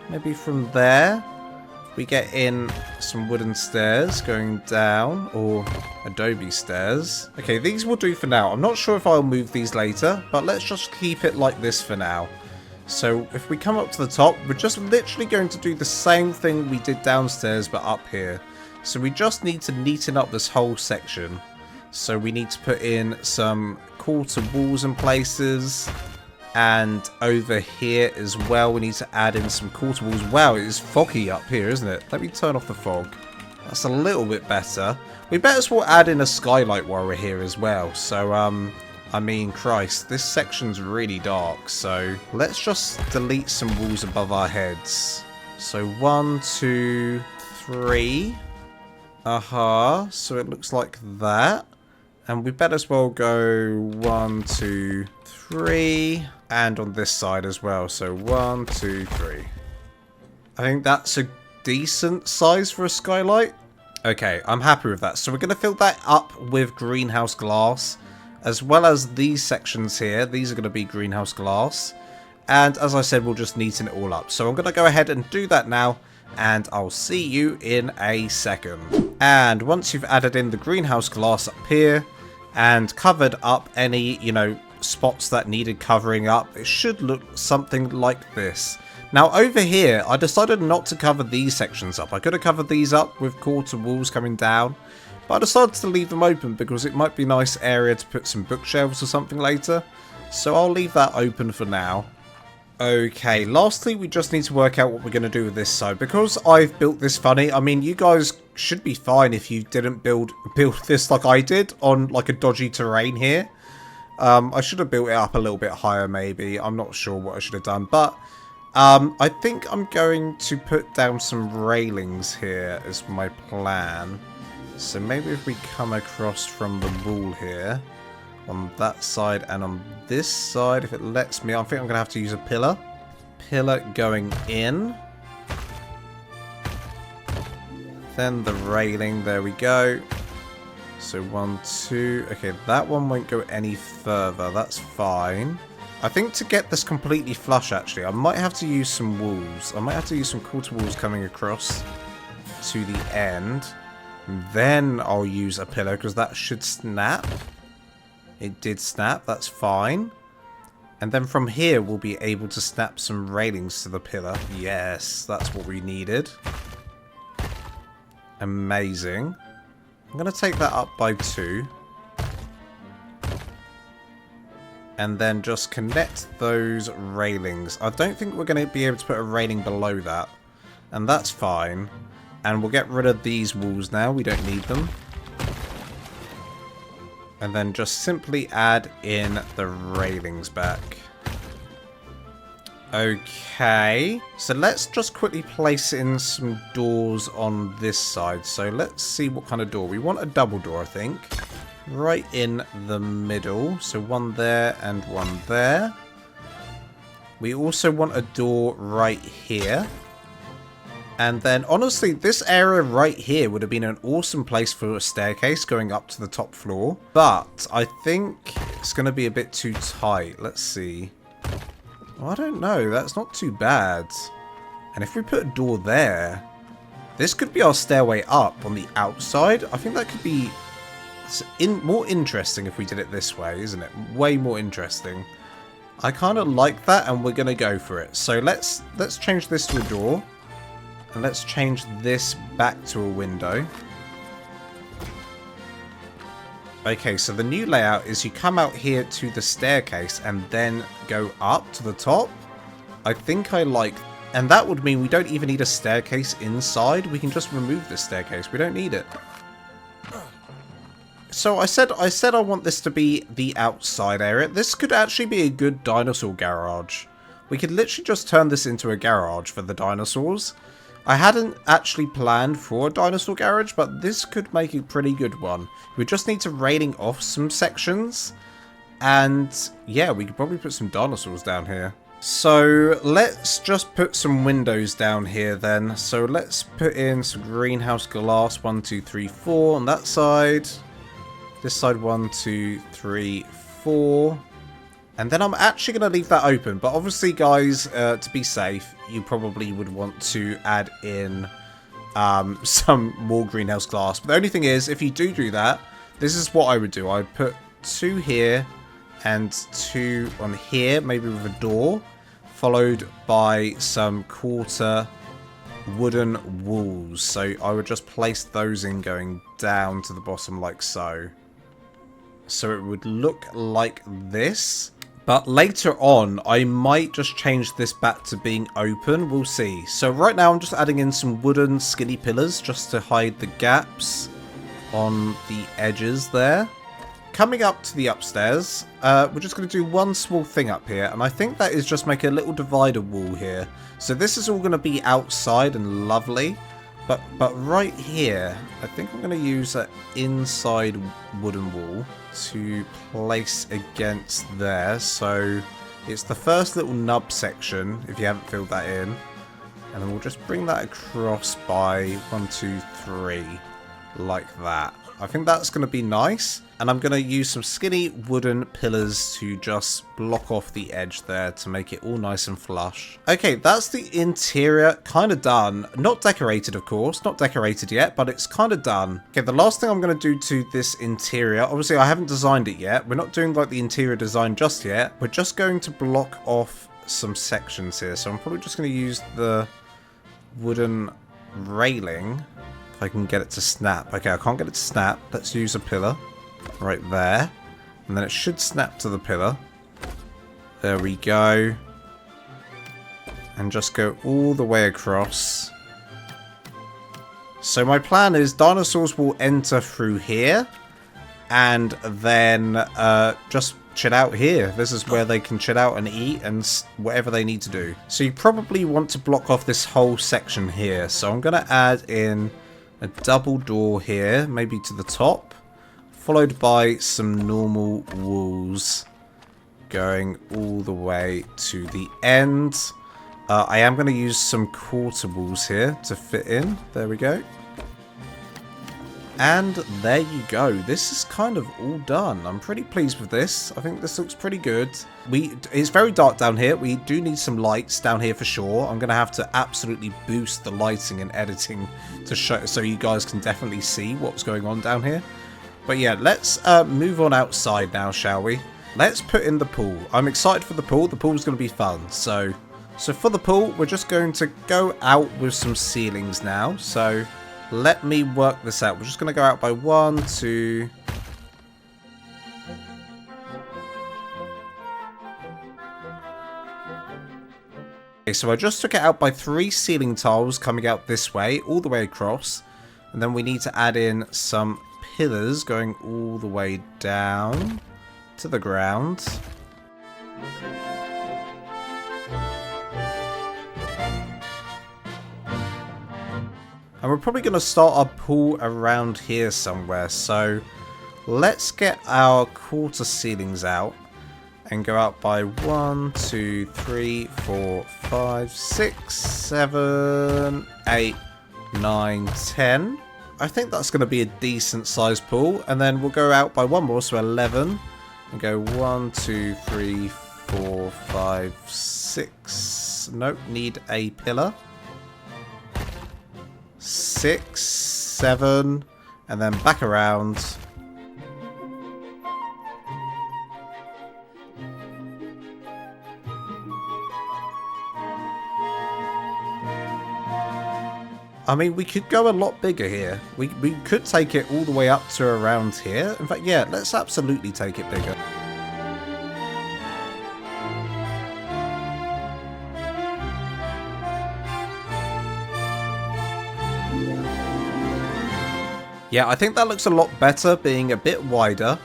Maybe from there. We get in some wooden stairs going down, or adobe stairs. Okay, these will do for now. I'm not sure if I'll move these later, but let's just keep it like this for now. So if we come up to the top, we're just literally going to do the same thing we did downstairs, but up here. So we just need to neaten up this whole section. So we need to put in some quarter walls in places. And over here as well, we need to add in some quarter walls. Wow, it is foggy up here, isn't it? Let me turn off the fog. That's a little bit better. We better as well add in a skylight while we're here as well. So, I mean, Christ, this section's really dark. So let's just delete some walls above our heads. So 1, 2, 3. So it looks like that. And we better as well go 1, 2, 3. And on this side as well. So 1, 2, 3. I think that's a decent size for a skylight. Okay, I'm happy with that. So we're going to fill that up with greenhouse glass. As well as these sections here. These are going to be greenhouse glass. And as I said, we'll just neaten it all up. So I'm going to go ahead and do that now. And I'll see you in a second. And once you've added in the greenhouse glass up here. And covered up any, spots that needed covering up, it should look something like this. Now over here, I decided not to cover these sections up. I could have covered these up with quarter walls coming down. But I decided to leave them open because it might be a nice area to put some bookshelves or something later. So I'll leave that open for now. Okay, lastly, we just need to work out what we're going to do with this side. Because I've built this funny, I mean, you guys should be fine if you didn't build this like I did on like a dodgy terrain here. I should have built it up a little bit higher maybe. I'm not sure what I should have done. But I think I'm going to put down some railings here as my plan. So maybe if we come across from the wall here. On that side and on this side, if it lets me, I think I'm going to have to use a pillar. Pillar going in. Then the railing, there we go. So 1, 2, okay, that one won't go any further, that's fine. I think to get this completely flush, actually, I might have to use some walls. I might have to use some quarter walls coming across to the end. Then I'll use a pillar, because that should snap. It did snap, that's fine. And then from here, we'll be able to snap some railings to the pillar. Yes, that's what we needed. Amazing. I'm going to take that up by 2. And then just connect those railings. I don't think we're going to be able to put a railing below that. And that's fine. And we'll get rid of these walls now. We don't need them. And then just simply add in the railings back. Okay. So let's just quickly place in some doors on this side. So let's see what kind of door. We want a double door, I think. Right in the middle. So one there and one there. We also want a door right here. And then, honestly, this area right here would have been an awesome place for a staircase going up to the top floor. But I think it's going to be a bit too tight. Let's see. Well, I don't know. That's not too bad. And if we put a door there, this could be our stairway up on the outside. I think that could be more interesting if we did it this way, isn't it? Way more interesting. I kind of like that, and we're going to go for it. So let's change this to a door. And let's change this back to a window. Okay, so the new layout is you come out here to the staircase and then go up to the top. I think I like... And that would mean we don't even need a staircase inside. We can just remove the staircase. We don't need it. So I said I want this to be the outside area. This could actually be a good dinosaur garage. We could literally just turn this into a garage for the dinosaurs. I hadn't actually planned for a dinosaur garage, but this could make a pretty good one. We just need to railing off some sections. And yeah, we could probably put some dinosaurs down here. So let's just put some windows down here then. So let's put in some greenhouse glass. 1, 2, 3, 4 on that side. This side 1, 2, 3, 4. And then I'm actually going to leave that open. But obviously, guys, to be safe, you probably would want to add in some more greenhouse glass. But the only thing is, if you do that, this is what I would do. I'd put 2 here and 2 on here, maybe with a door, followed by some quarter wooden walls. So I would just place those in going down to the bottom like so. So it would look like this. But later on, I might just change this back to being open. We'll see. So right now, I'm just adding in some wooden skinny pillars just to hide the gaps on the edges there. Coming up to the upstairs, we're just going to do one small thing up here. And I think that is just make a little divider wall here. So this is all going to be outside and lovely. But right here, I think I'm going to use an inside wooden wall to place against there. So it's the first little nub section, if you haven't filled that in. And then we'll just bring that across by 1, 2, 3, like that. I think that's going to be nice. And I'm going to use some skinny wooden pillars to just block off the edge there to make it all nice and flush. Okay, that's the interior kind of done. Not decorated, of course. Not decorated yet, but it's kind of done. Okay, the last thing I'm going to do to this interior, obviously I haven't designed it yet. We're not doing like the interior design just yet. We're just going to block off some sections here. So I'm probably just going to use the wooden railing. If I can get it to snap. Okay, I can't get it to snap. Let's use a pillar. Right there. And then it should snap to the pillar. There we go. And just go all the way across. So my plan is dinosaurs will enter through here. And then just chill out here. This is where they can chill out and eat and whatever they need to do. So you probably want to block off this whole section here. So I'm going to add in a double door here. Maybe to the top. Followed by some normal walls going all the way to the end. I am going to use some quarter walls here to fit in. There we go. And there you go. This is kind of all done. I'm pretty pleased with this. I think this looks pretty good. It's very dark down here. We do need some lights down here for sure. I'm going to have to absolutely boost the lighting and editing to show so you guys can definitely see what's going on down here. But yeah, let's move on outside now, shall we? Let's put in the pool. I'm excited for the pool. The pool's going to be fun. So for the pool, we're just going to go out with some ceilings now. So let me work this out. We're just going to go out by 1, 2... Okay, so I just took it out by 3 ceiling tiles coming out this way, all the way across. And then we need to add in some pillars going all the way down to the ground. And we're probably going to start our pool around here somewhere. So let's get our quarter ceilings out and go out by 1, 2, 3, 4, 5, 6, 7, 8, 9, 10. I think that's going to be a decent sized pool. And then we'll go out by one more, so 11. And go 1, 2, 3, 4, 5, 6. Nope, need a pillar. 6, 7, and then back around. I mean, we could go a lot bigger here. We could take it all the way up to around here. In fact, yeah, let's absolutely take it bigger. Yeah, I think that looks a lot better, being a bit wider.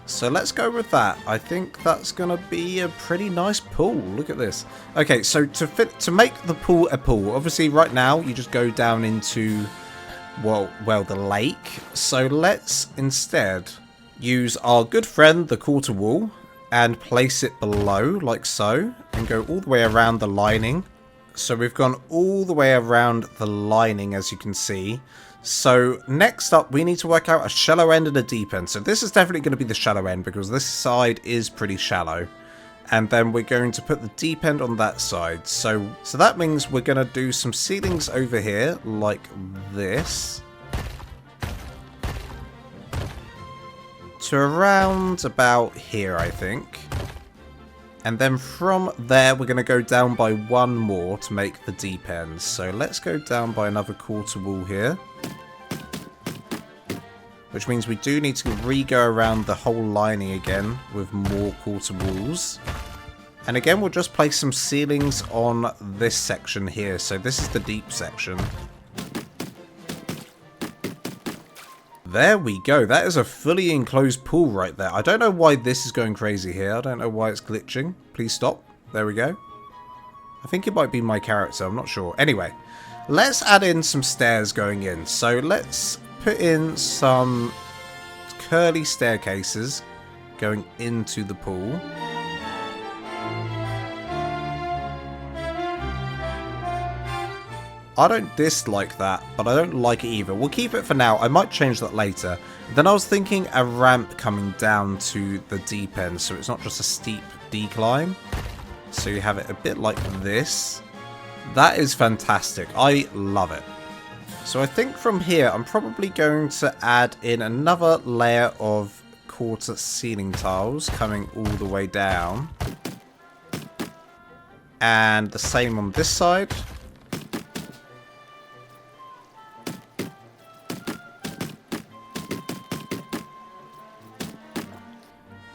So let's go with that. I think that's going to be a pretty nice pool. Look at this. Okay, so to make the pool a pool, obviously right now you just go down into, well, the lake. So let's instead use our good friend, the quarter wall, and place it below, like so, and go all the way around the lining. So we've gone all the way around the lining, as you can see. So next up, we need to work out a shallow end and a deep end. So this is definitely going to be the shallow end because this side is pretty shallow. And then we're going to put the deep end on that side. So that means we're going to do some ceilings over here like this. To around about here, I think. And then from there, we're going to go down by one more to make the deep end. So let's go down by another quarter wall here. Which means we do need to re-go around the whole lining again with more quarter walls. And again, we'll just place some ceilings on this section here. So this is the deep section. There we go. That is a fully enclosed pool right there. I don't know why this is going crazy here. I don't know why it's glitching. Please stop. There we go. I think it might be my character. I'm not sure. Anyway, let's add in some stairs going in. So let's put in some curly staircases going into the pool. I don't dislike that, but I don't like it either. We'll keep it for now. I might change that later. Then I was thinking a ramp coming down to the deep end, so it's not just a steep decline. So you have it a bit like this. That is fantastic. I love it. So I think from here, I'm probably going to add in another layer of quarter ceiling tiles coming all the way down. And the same on this side.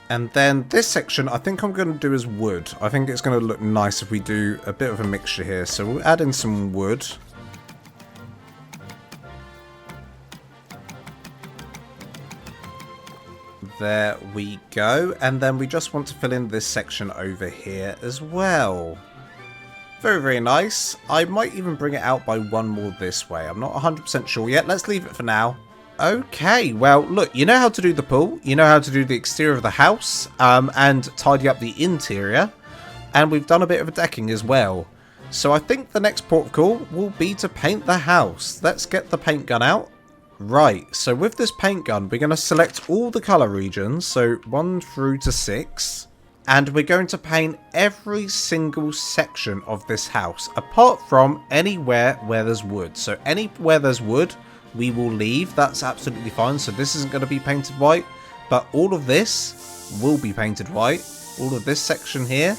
And then this section, I think I'm going to do as wood. I think it's going to look nice if we do a bit of a mixture here. So we'll add in some wood. There we go. And then we just want to fill in this section over here as well. Very, very nice. I might even bring it out by one more this way. I'm not 100% sure yet. Let's leave it for now. Okay, well, look, you know how to do the pool. You know how to do the exterior of the house and tidy up the interior. And we've done a bit of a decking as well. So I think the next port of call will be to paint the house. Let's get the paint gun out. Right, so with this paint gun, we're going to select all the colour regions, so 1 through to 6, and we're going to paint every single section of this house, apart from anywhere where there's wood. So anywhere there's wood, we will leave. That's absolutely fine. So this isn't going to be painted white, but all of this will be painted white. All of this section here,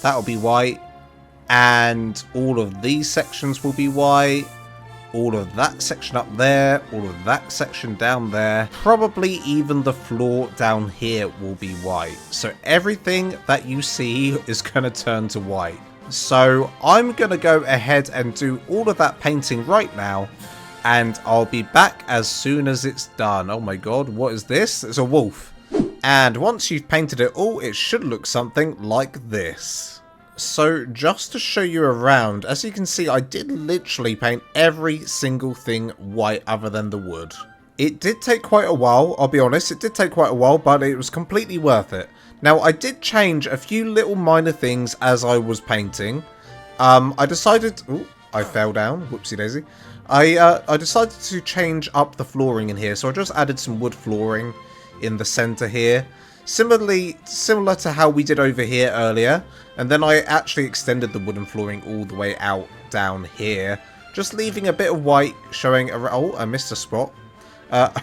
that'll be white, and all of these sections will be white. All of that section up there, all of that section down there, probably even the floor down here will be white. So everything that you see is going to turn to white. So I'm going to go ahead and do all of that painting right now. And I'll be back as soon as it's done. Oh my god, what is this? It's a wolf. And once you've painted it all, it should look something like this. So just to show you around, as you can see, I did literally paint every single thing white other than the wood. It did take quite a while, I'll be honest, it did take quite a while, but it was completely worth it. Now, I did change a few little minor things as I was painting. I decided... Ooh, I fell down. Whoopsie daisy. I decided to change up the flooring in here, so I just added some wood flooring in the center here. Similar to how we did over here earlier. And then I actually extended the wooden flooring all the way out down here. Just leaving a bit of white showing... Oh, I missed a spot.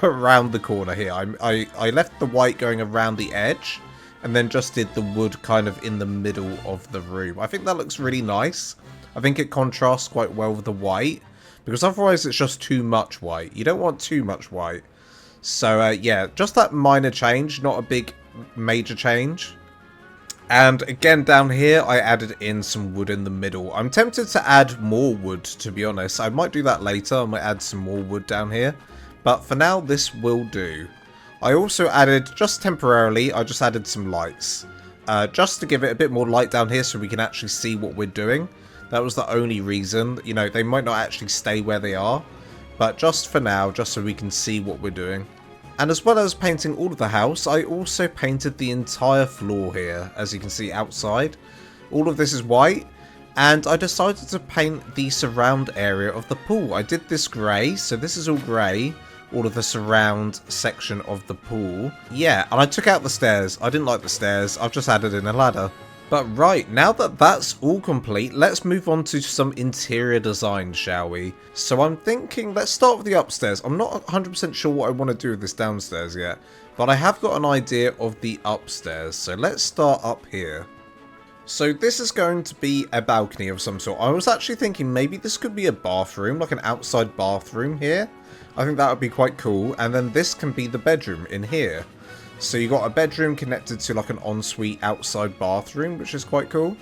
Around the corner here. I left the white going around the edge. And then just did the wood kind of in the middle of the room. I think that looks really nice. I think it contrasts quite well with the white. Because otherwise it's just too much white. You don't want too much white. So yeah, just that minor change. Not a big major change. And again down here I added in some wood in the middle. I'm tempted to add more wood, to be honest. I might do that later. I might add some more wood down here. But for now this will do. I also added, just temporarily, I just added some lights. Just to give it a bit more light down here so we can actually see what we're doing. That was the only reason. You know, they might not actually stay where they are. But just for now, just so we can see what we're doing. And as well as painting all of the house, I also painted the entire floor here. As you can see outside. All of this is white. And I decided to paint the surround area of the pool. I did this grey, so this is all grey. All of the surround section of the pool. Yeah, and I took out the stairs. I didn't like the stairs. I've just added in a ladder. But right, now that that's all complete, let's move on to some interior design, shall we? So I'm thinking, let's start with the upstairs. I'm not 100% sure what I want to do with this downstairs yet. But I have got an idea of the upstairs. So let's start up here. So this is going to be a balcony of some sort. I was actually thinking maybe this could be a bathroom, like an outside bathroom here. I think that would be quite cool. And then this can be the bedroom in here. So you got a bedroom connected to like an ensuite outside bathroom, which is quite cool.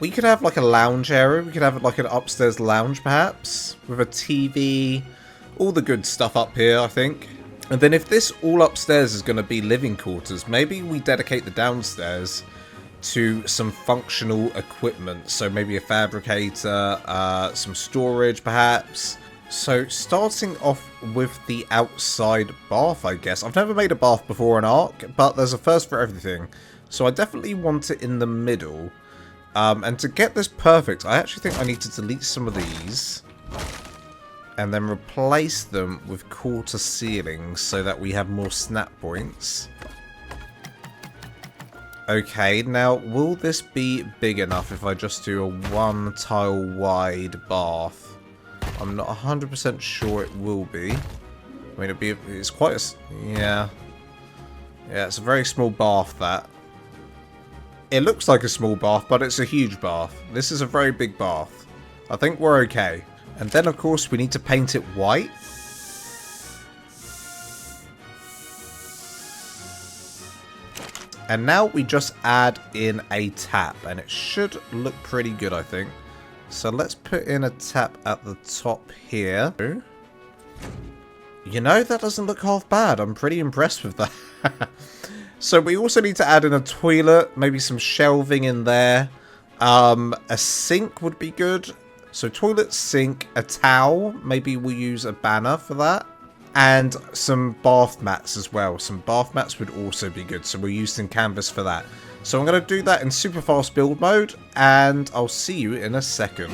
We could have like a lounge area. We could have like an upstairs lounge perhaps. With a TV. All the good stuff up here, I think. And then if this all upstairs is going to be living quarters, maybe we dedicate the downstairs to some functional equipment. So maybe a fabricator, some storage perhaps. So starting off with the outside bath, I guess. I've never made a bath before in ARK, but there's a first for everything. So I definitely want it in the middle. And to get this perfect, I actually think I need to delete some of these. And then replace them with quarter ceilings so that we have more snap points. Okay, now will this be big enough if I just do a 1 tile wide bath? I'm not 100% sure it will be. I mean, it's quite a... Yeah. Yeah, it's a very small bath, that. It looks like a small bath, but it's a huge bath. This is a very big bath. I think we're okay. And then, of course, we need to paint it white. And now we just add in a tap. And it should look pretty good, I think. So let's put in a tap at the top here. You know, that doesn't look half bad. I'm pretty impressed with that. So we also need to add in a toilet. Maybe some shelving in there. A sink would be good. So toilet, sink, a towel. Maybe we'll use a banner for that. And some bath mats as well. Some bath mats would also be good. So we'll use some canvas for that. So I'm going to do that in super fast build mode, and I'll see you in a second.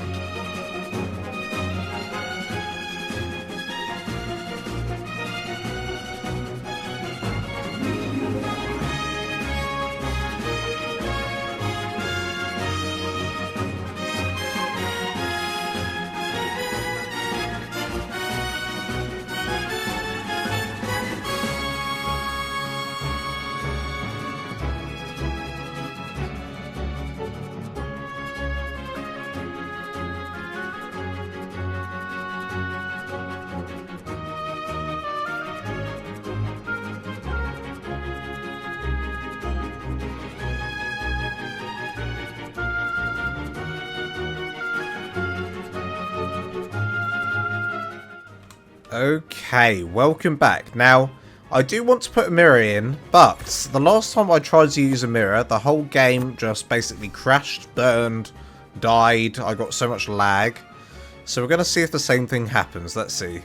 Okay, welcome back. Now, I do want to put a mirror in, but the last time I tried to use a mirror, the whole game just basically crashed, burned, died. I got so much lag. So we're going to see if the same thing happens. Let's see.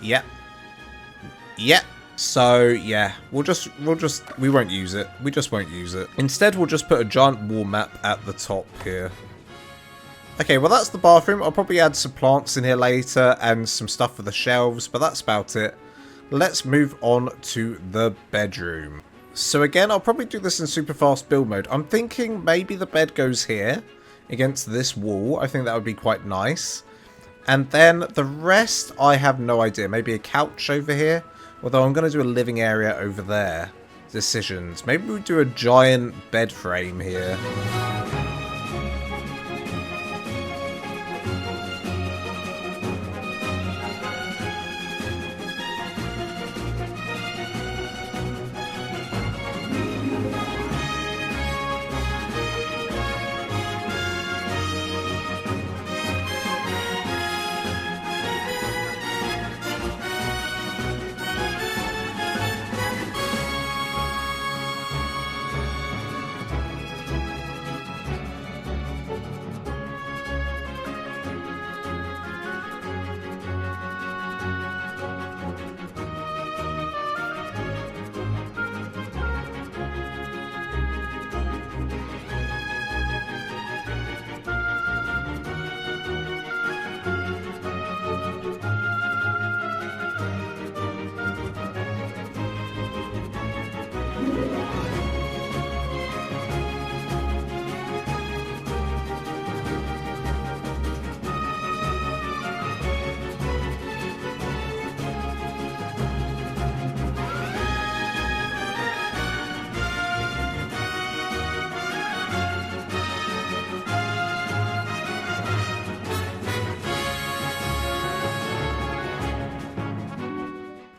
Yep. Yep. So, yeah, we won't use it. We just won't use it. Instead, we'll just put a giant wall map at the top here. Okay, well, that's the bathroom. I'll probably add some plants in here later and some stuff for the shelves, but that's about it. Let's move on to the bedroom. So again, I'll probably do this in super fast build mode. I'm thinking maybe the bed goes here against this wall. I think that would be quite nice. And then the rest, I have no idea. Maybe a couch over here. Although I'm going to do a living area over there. Decisions. Maybe we do a giant bed frame here.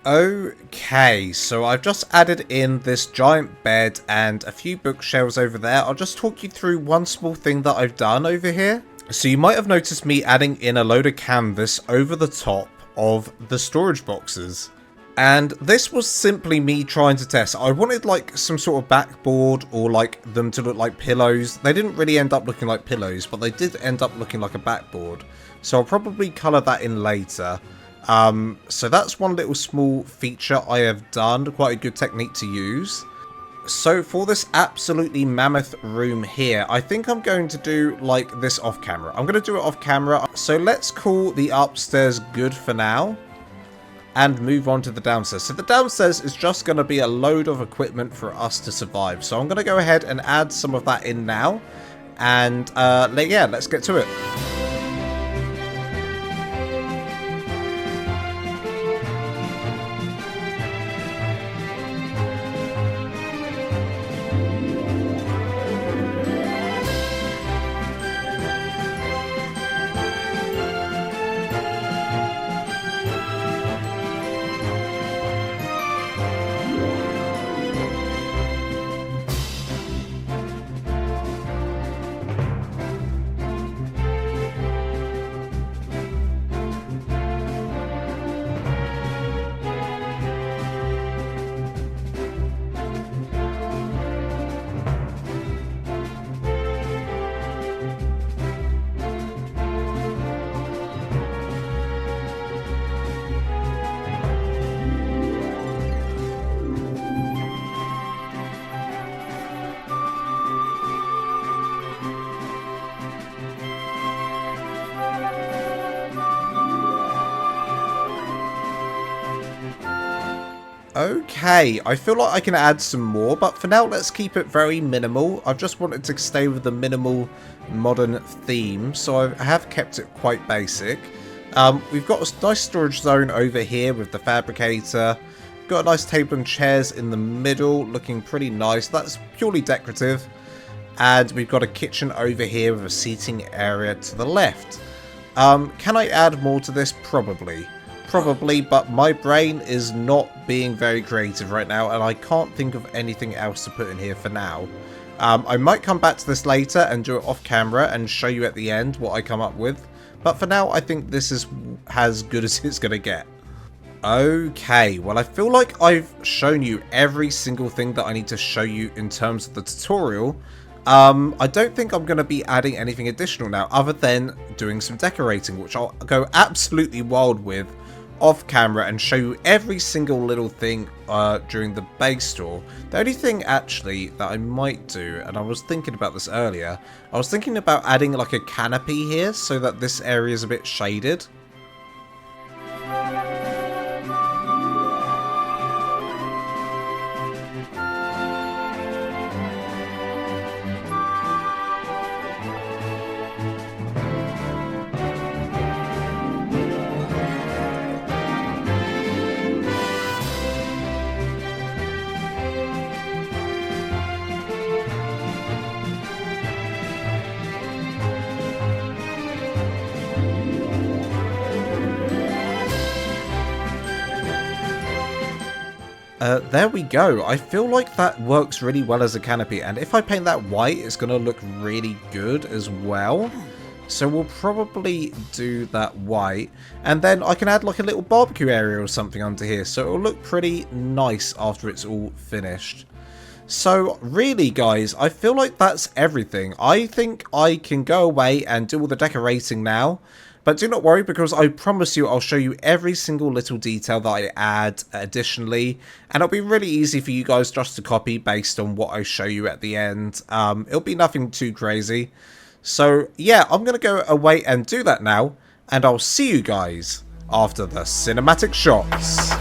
Okay, so I've just added in this giant bed and a few bookshelves over there. I'll just talk you through one small thing that I've done over here. So you might have noticed me adding in a load of canvas over the top of the storage boxes. And this was simply me trying to test. I wanted like some sort of backboard or like them to look like pillows. They didn't really end up looking like pillows, but they did end up looking like a backboard. So I'll probably colour that in later. So that's one little small feature I have done, quite a good technique to use. So for this absolutely mammoth room here, I think I'm going to do like this off camera. I'm going to do it off camera. So let's call the upstairs good for now and move on to the downstairs. So the downstairs is just going to be a load of equipment for us to survive. So I'm going to go ahead and add some of that in now. And yeah, let's get to it. Okay, I feel like I can add some more, but for now let's keep it very minimal. I've just wanted to stay with the minimal modern theme, so I have kept it quite basic. We've got a nice storage zone over here with the fabricator. Got a nice table and chairs in the middle, looking pretty nice. That's purely decorative. And we've got a kitchen over here with a seating area to the left. Can I add more to this? Probably, but my brain is not being very creative right now, and I can't think of anything else to put in here for now. I might come back to this later and do it off camera and show you at the end what I come up with, But for now, I think this is as good as it's going to get. Okay, well, I feel like I've shown you every single thing that I need to show you in terms of the tutorial. I don't think I'm going to be adding anything additional now, other than doing some decorating, which I'll go absolutely wild with off camera and show you every single little thing during the base tour. The only thing actually that I might do, and I was thinking about this earlier, I was thinking about adding like a canopy here so that this area is a bit shaded. There we go. I feel like that works really well as a canopy, and if I paint that white, it's going to look really good as well. So we'll probably do that white, and then I can add like a little barbecue area or something under here, so it'll look pretty nice after it's all finished. So really, guys, I feel like that's everything. I think I can go away and do all the decorating now. But do not worry, because I promise you I'll show you every single little detail that I add additionally. And it'll be really easy for you guys just to copy based on what I show you at the end. It'll be nothing too crazy. So yeah, I'm going to go away and do that now. And I'll see you guys after the cinematic shots.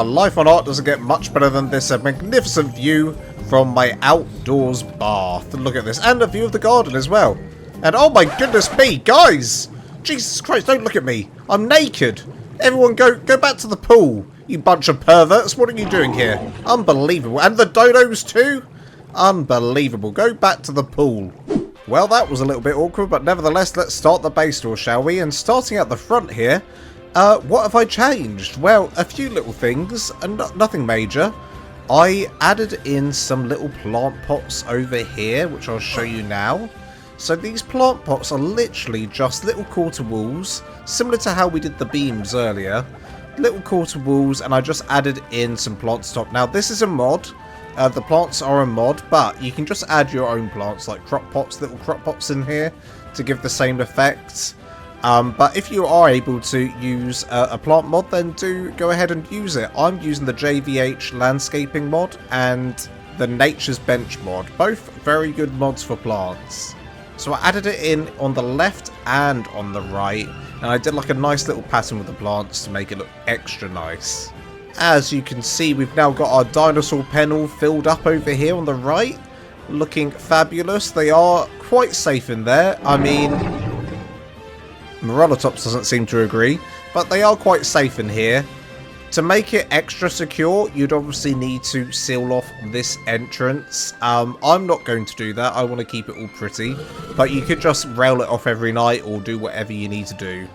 Life on Art doesn't get much better than this. A magnificent view from my outdoors bath. Look at this. And a view of the garden as well. And oh my goodness me, guys! Jesus Christ, don't look at me. I'm naked. Everyone go back to the pool. You bunch of perverts. What are you doing here? Unbelievable. And the dodos too? Unbelievable. Go back to the pool. Well, that was a little bit awkward, but nevertheless, let's start the base tour, shall we? And starting at the front here, what have I changed? Well, a few little things, and nothing major. I added in some little plant pots over here, which I'll show you now. So these plant pots are literally just little quarter walls, similar to how we did the beams earlier. Little quarter walls, and I just added in some plants top. Now, this is a mod. The plants are a mod, but you can just add your own plants, like crop pots, little crop pots in here, to give the same effect. But if you are able to use a plant mod, then do go ahead and use it. I'm using the JVH landscaping mod and the Nature's Bench mod. Both very good mods for plants. So I added it in on the left and on the right. And I did like a nice little pattern with the plants to make it look extra nice. As you can see, we've now got our dinosaur pen all filled up over here on the right. Looking fabulous. They are quite safe in there. I mean, Morellatops doesn't seem to agree, but they are quite safe in here. To make it extra secure, you'd obviously need to seal off this entrance. I'm not going to do that. I want to keep it all pretty, but you could just rail it off every night or do whatever you need to do.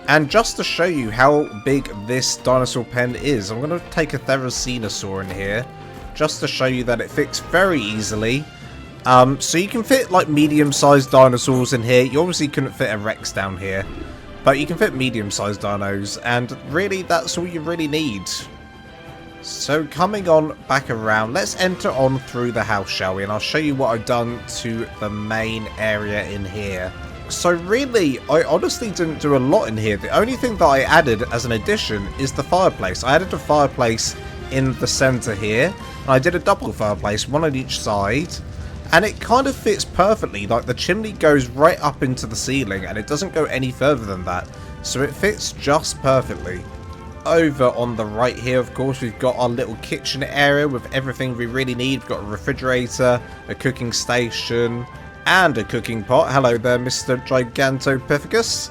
And just to show you how big this dinosaur pen is, I'm going to take a Therizinosaur in here, just to show you that it fits very easily. So you can fit like medium-sized dinosaurs in here. You obviously couldn't fit a Rex down here, but you can fit medium-sized dinos, and really that's all you really need. So coming on back around, let's enter on through the house, shall we? And I'll show you what I've done to the main area in here. So really, I honestly didn't do a lot in here. The only thing that I added as an addition is the fireplace. I added a fireplace in the center here, and I did a double fireplace, one on each side, and it kind of fits perfectly. Like the chimney goes right up into the ceiling, and it doesn't go any further than that, so it fits just perfectly. Over on the right here, of course, we've got our little kitchen area with everything we really need. We've got a refrigerator, a cooking station, and a cooking pot. Hello there, Mr. Gigantopithecus.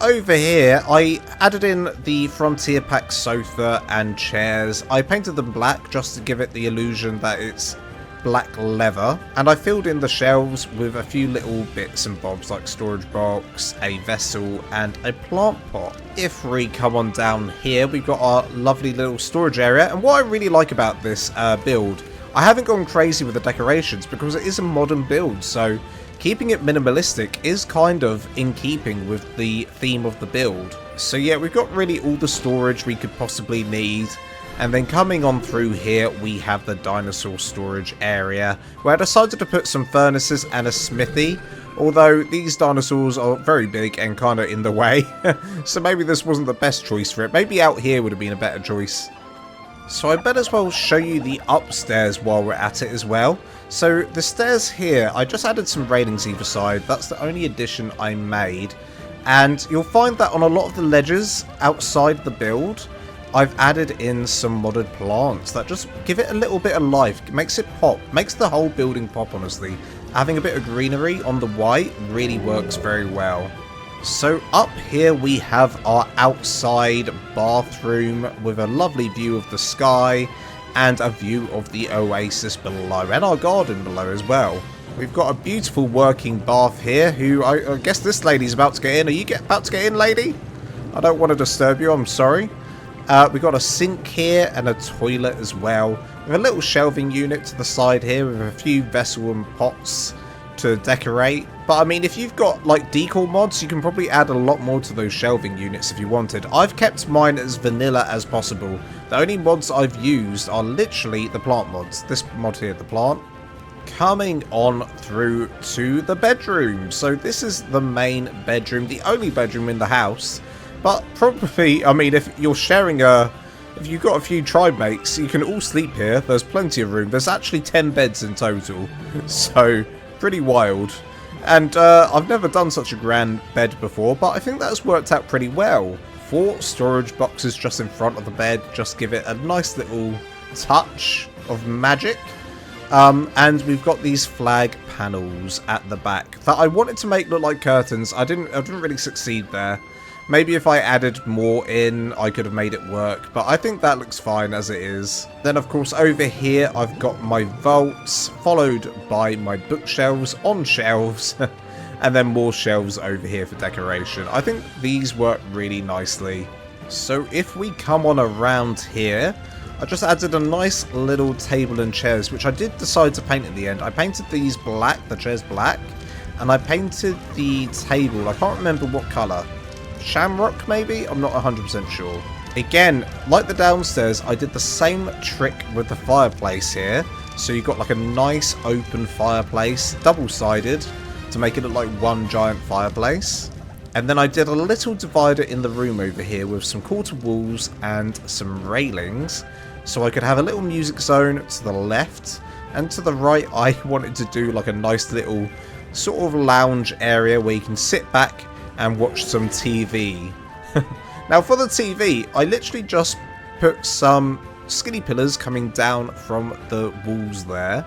Over here, I added in the Frontier Pack sofa and chairs. I painted them black just to give it the illusion that it's black leather. And I filled in the shelves with a few little bits and bobs like storage box, a vessel, and a plant pot. If we come on down here, we've got our lovely little storage area. And what I really like about this build, I haven't gone crazy with the decorations because it is a modern build, so keeping it minimalistic is kind of in keeping with the theme of the build. So yeah, we've got really all the storage we could possibly need. And then coming on through here, we have the dinosaur storage area, where I decided to put some furnaces and a smithy. Although these dinosaurs are very big and kind of in the way, so maybe this wasn't the best choice for it. Maybe out here would have been a better choice. So I bet as well show you the upstairs while we're at it as well. So the stairs here, I just added some railings either side. That's the only addition I made. And you'll find that on a lot of the ledges outside the build, I've added in some modded plants that just give it a little bit of life. It makes it pop. Makes the whole building pop, honestly. Having a bit of greenery on the white really works very well. So up here we have our outside bathroom with a lovely view of the sky and a view of the oasis below and our garden below as well. We've got a beautiful working bath here who I guess this lady's about to get in. Are you about to get in, lady? I don't want to disturb you, I'm sorry. We've got a sink here and a toilet as well. With a little shelving unit to the side here with a few vessel and pots to decorate. But I mean, if you've got like decor mods, you can probably add a lot more to those shelving units if you wanted. I've kept mine as vanilla as possible. The only mods I've used are literally the plant mods. This mod here, the plant. Coming on through to the bedroom. So this is the main bedroom, the only bedroom in the house. But probably, I mean, if you're sharing if you've got a few tribe mates, you can all sleep here. There's plenty of room. There's actually 10 beds in total. So pretty wild. And I've never done such a grand bed before, but I think that's worked out pretty well. 4 storage boxes just in front of the bed, just give it a nice little touch of magic. And we've got these flag panels at the back that I wanted to make look like curtains. I didn't really succeed there. Maybe if I added more in, I could have made it work, but I think that looks fine as it is. Then, of course, over here, I've got my vaults, followed by my bookshelves on shelves, and then more shelves over here for decoration. I think these work really nicely. So if we come on around here, I just added a nice little table and chairs, which I did decide to paint in the end. I painted these black, the chairs black, and I painted the table, I can't remember what colour. Shamrock maybe? I'm not 100% sure. Again, like the downstairs, I did the same trick with the fireplace here. So you've got like a nice open fireplace, double-sided, to make it look like one giant fireplace. And then I did a little divider in the room over here with some quarter walls and some railings. So I could have a little music zone to the left. And to the right, I wanted to do like a nice little sort of lounge area where you can sit back and watch some TV. Now for the TV, I literally just put some skinny pillars coming down from the walls there.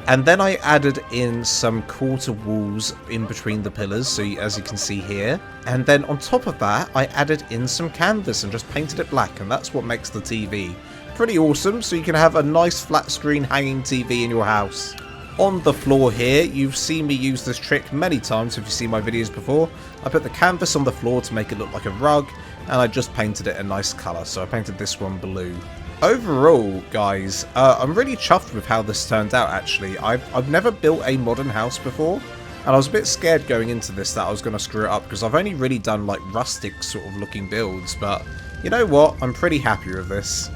And then I added in some quarter walls in between the pillars, so as you can see here. And then on top of that, I added in some canvas and just painted it black, and that's what makes the TV. Pretty awesome, so you can have a nice flat screen hanging TV in your house. On the floor here, you've seen me use this trick many times if you've seen my videos before. I put the canvas on the floor to make it look like a rug, and I just painted it a nice colour, so I painted this one blue. Overall, guys, I'm really chuffed with how this turned out, actually. I've never built a modern house before, and I was a bit scared going into this that I was going to screw it up, because I've only really done like rustic sort of looking builds, but you know what? I'm pretty happy with this.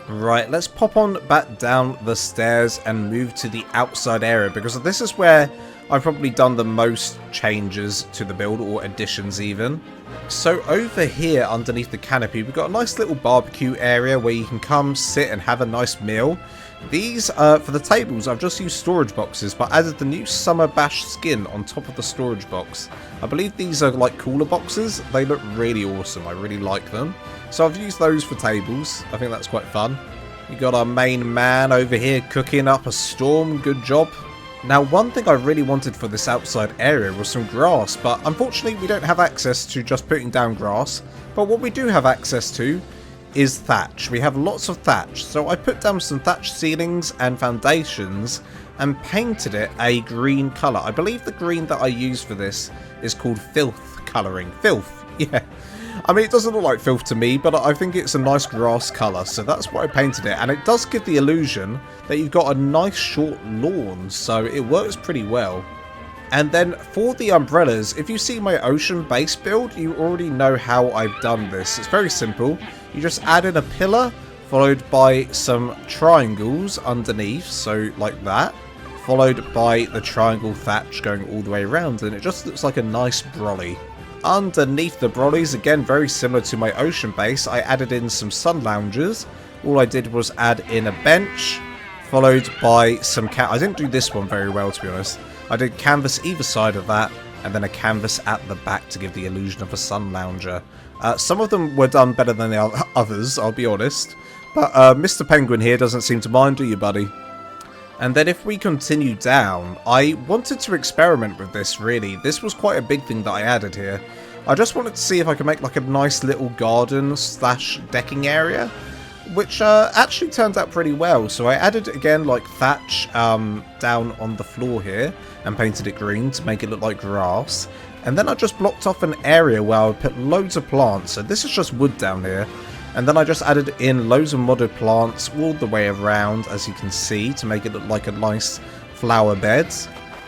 Right, let's pop on back down the stairs and move to the outside area, because this is where I've probably done the most changes to the build, or additions even. So over here underneath the canopy, we've got a nice little barbecue area where you can come, sit and have a nice meal. These, for the tables, I've just used storage boxes, but added the new Summer Bash skin on top of the storage box. I believe these are like cooler boxes. They look really awesome. I really like them. So I've used those for tables. I think that's quite fun. You got our main man over here cooking up a storm. Good job. Now, one thing I really wanted for this outside area was some grass, but unfortunately we don't have access to just putting down grass. But what we do have access to is thatch. We have lots of thatch, so I put down some thatch ceilings and foundations and painted it a green colour. I believe the green that I use for this is called filth colouring. Filth, yeah. I mean, it doesn't look like filth to me, but I think it's a nice grass colour, so that's why I painted it. And it does give the illusion that you've got a nice short lawn, so it works pretty well. And then for the umbrellas, if you see my ocean base build, you already know how I've done this. It's very simple. You just add in a pillar, followed by some triangles underneath, so like that. Followed by the triangle thatch going all the way around, and it just looks like a nice brolly. Underneath the brollies, again very similar to my ocean base, I added in some sun loungers. All I did was add in a bench, followed by some I didn't do this one very well, to be honest. I did canvas either side of that, and then a canvas at the back to give the illusion of a sun lounger. Some of them were done better than the others, I'll be honest. But Mr. Penguin here doesn't seem to mind, do you, buddy? And then if we continue down, I wanted to experiment with this, really. This was quite a big thing that I added here. I just wanted to see if I could make like a nice little garden slash decking area, which actually turned out pretty well. So I added, again, like thatch down on the floor here and painted it green to make it look like grass. And then I just blocked off an area where I would put loads of plants. So this is just wood down here. And then I just added in loads of modded plants all the way around, as you can see, to make it look like a nice flower bed.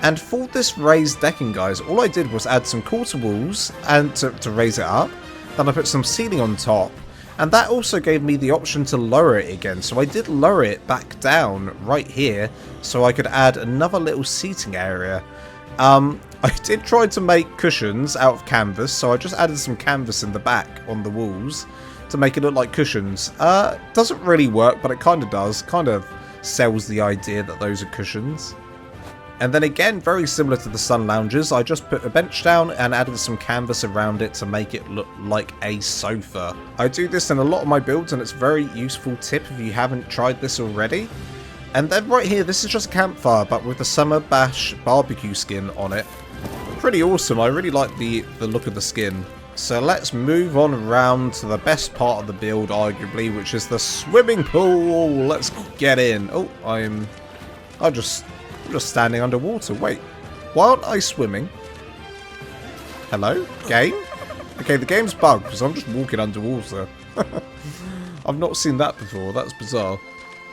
And for this raised decking, guys, all I did was add some quarter walls and to raise it up. Then I put some ceiling on top. And that also gave me the option to lower it again. So I did lower it back down right here, so I could add another little seating area. I did try to make cushions out of canvas, so I just added some canvas in the back on the walls to make it look like cushions. Doesn't really work, but it kind of does. Kind of sells the idea that those are cushions. And then again, very similar to the sun loungers, I just put a bench down and added some canvas around it to make it look like a sofa. I do this in a lot of my builds, and it's a very useful tip if you haven't tried this already. And then right here, this is just a campfire, but with the Summer Bash barbecue skin on it. Pretty awesome. I really like the look of the skin. So let's move on around to the best part of the build, arguably, which is the swimming pool. Let's get in. Oh, I'm just standing underwater. Wait, why aren't I swimming? Hello? Game? Okay, the game's bugged because I'm just walking underwater. I've not seen that before. That's bizarre.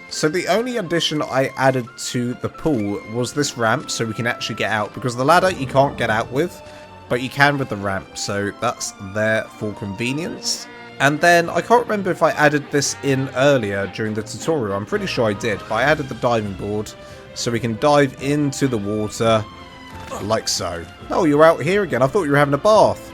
So the only addition I added to the pool was this ramp, so we can actually get out, because the ladder you can't get out with, but you can with the ramp, so that's there for convenience. And then I can't remember if I added this in earlier during the tutorial. I'm pretty sure I did, but I added the diving board so we can dive into the water like so. Oh, you're out here again. I thought you were having a bath.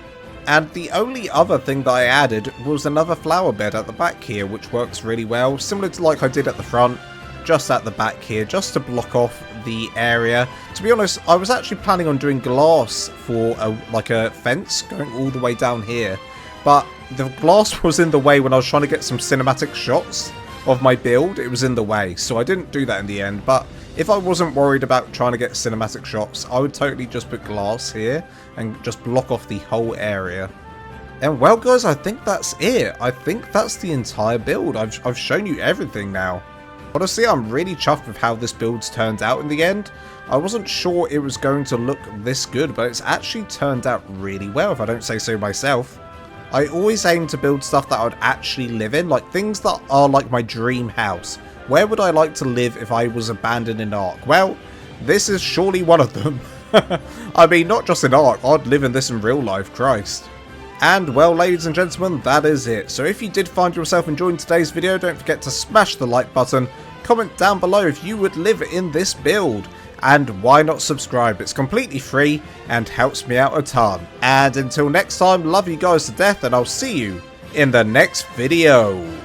And the only other thing that I added was another flower bed at the back here, which works really well, similar to like I did at the front, just at the back here, just to block off the area. To be honest, I was actually planning on doing glass for like a fence going all the way down here, but the glass was in the way when I was trying to get some cinematic shots of my build. It was in the way, so I didn't do that in the end. But if I wasn't worried about trying to get cinematic shots, I would totally just put glass here and just block off the whole area. And well, guys, I think that's it. I think that's the entire build. I've shown you everything now. Honestly, I'm really chuffed with how this build's turned out in the end. I wasn't sure it was going to look this good, but it's actually turned out really well, if I don't say so myself. I always aim to build stuff that I would actually live in, like things that are like my dream house. Where would I like to live if I was abandoned in ARK? Well, this is surely one of them. I mean, not just in ARK, I'd live in this in real life, Christ. And well, ladies and gentlemen, that is it. So if you did find yourself enjoying today's video, don't forget to smash the like button, comment down below if you would live in this build, and why not subscribe? It's completely free and helps me out a ton. And until next time, love you guys to death, and I'll see you in the next video.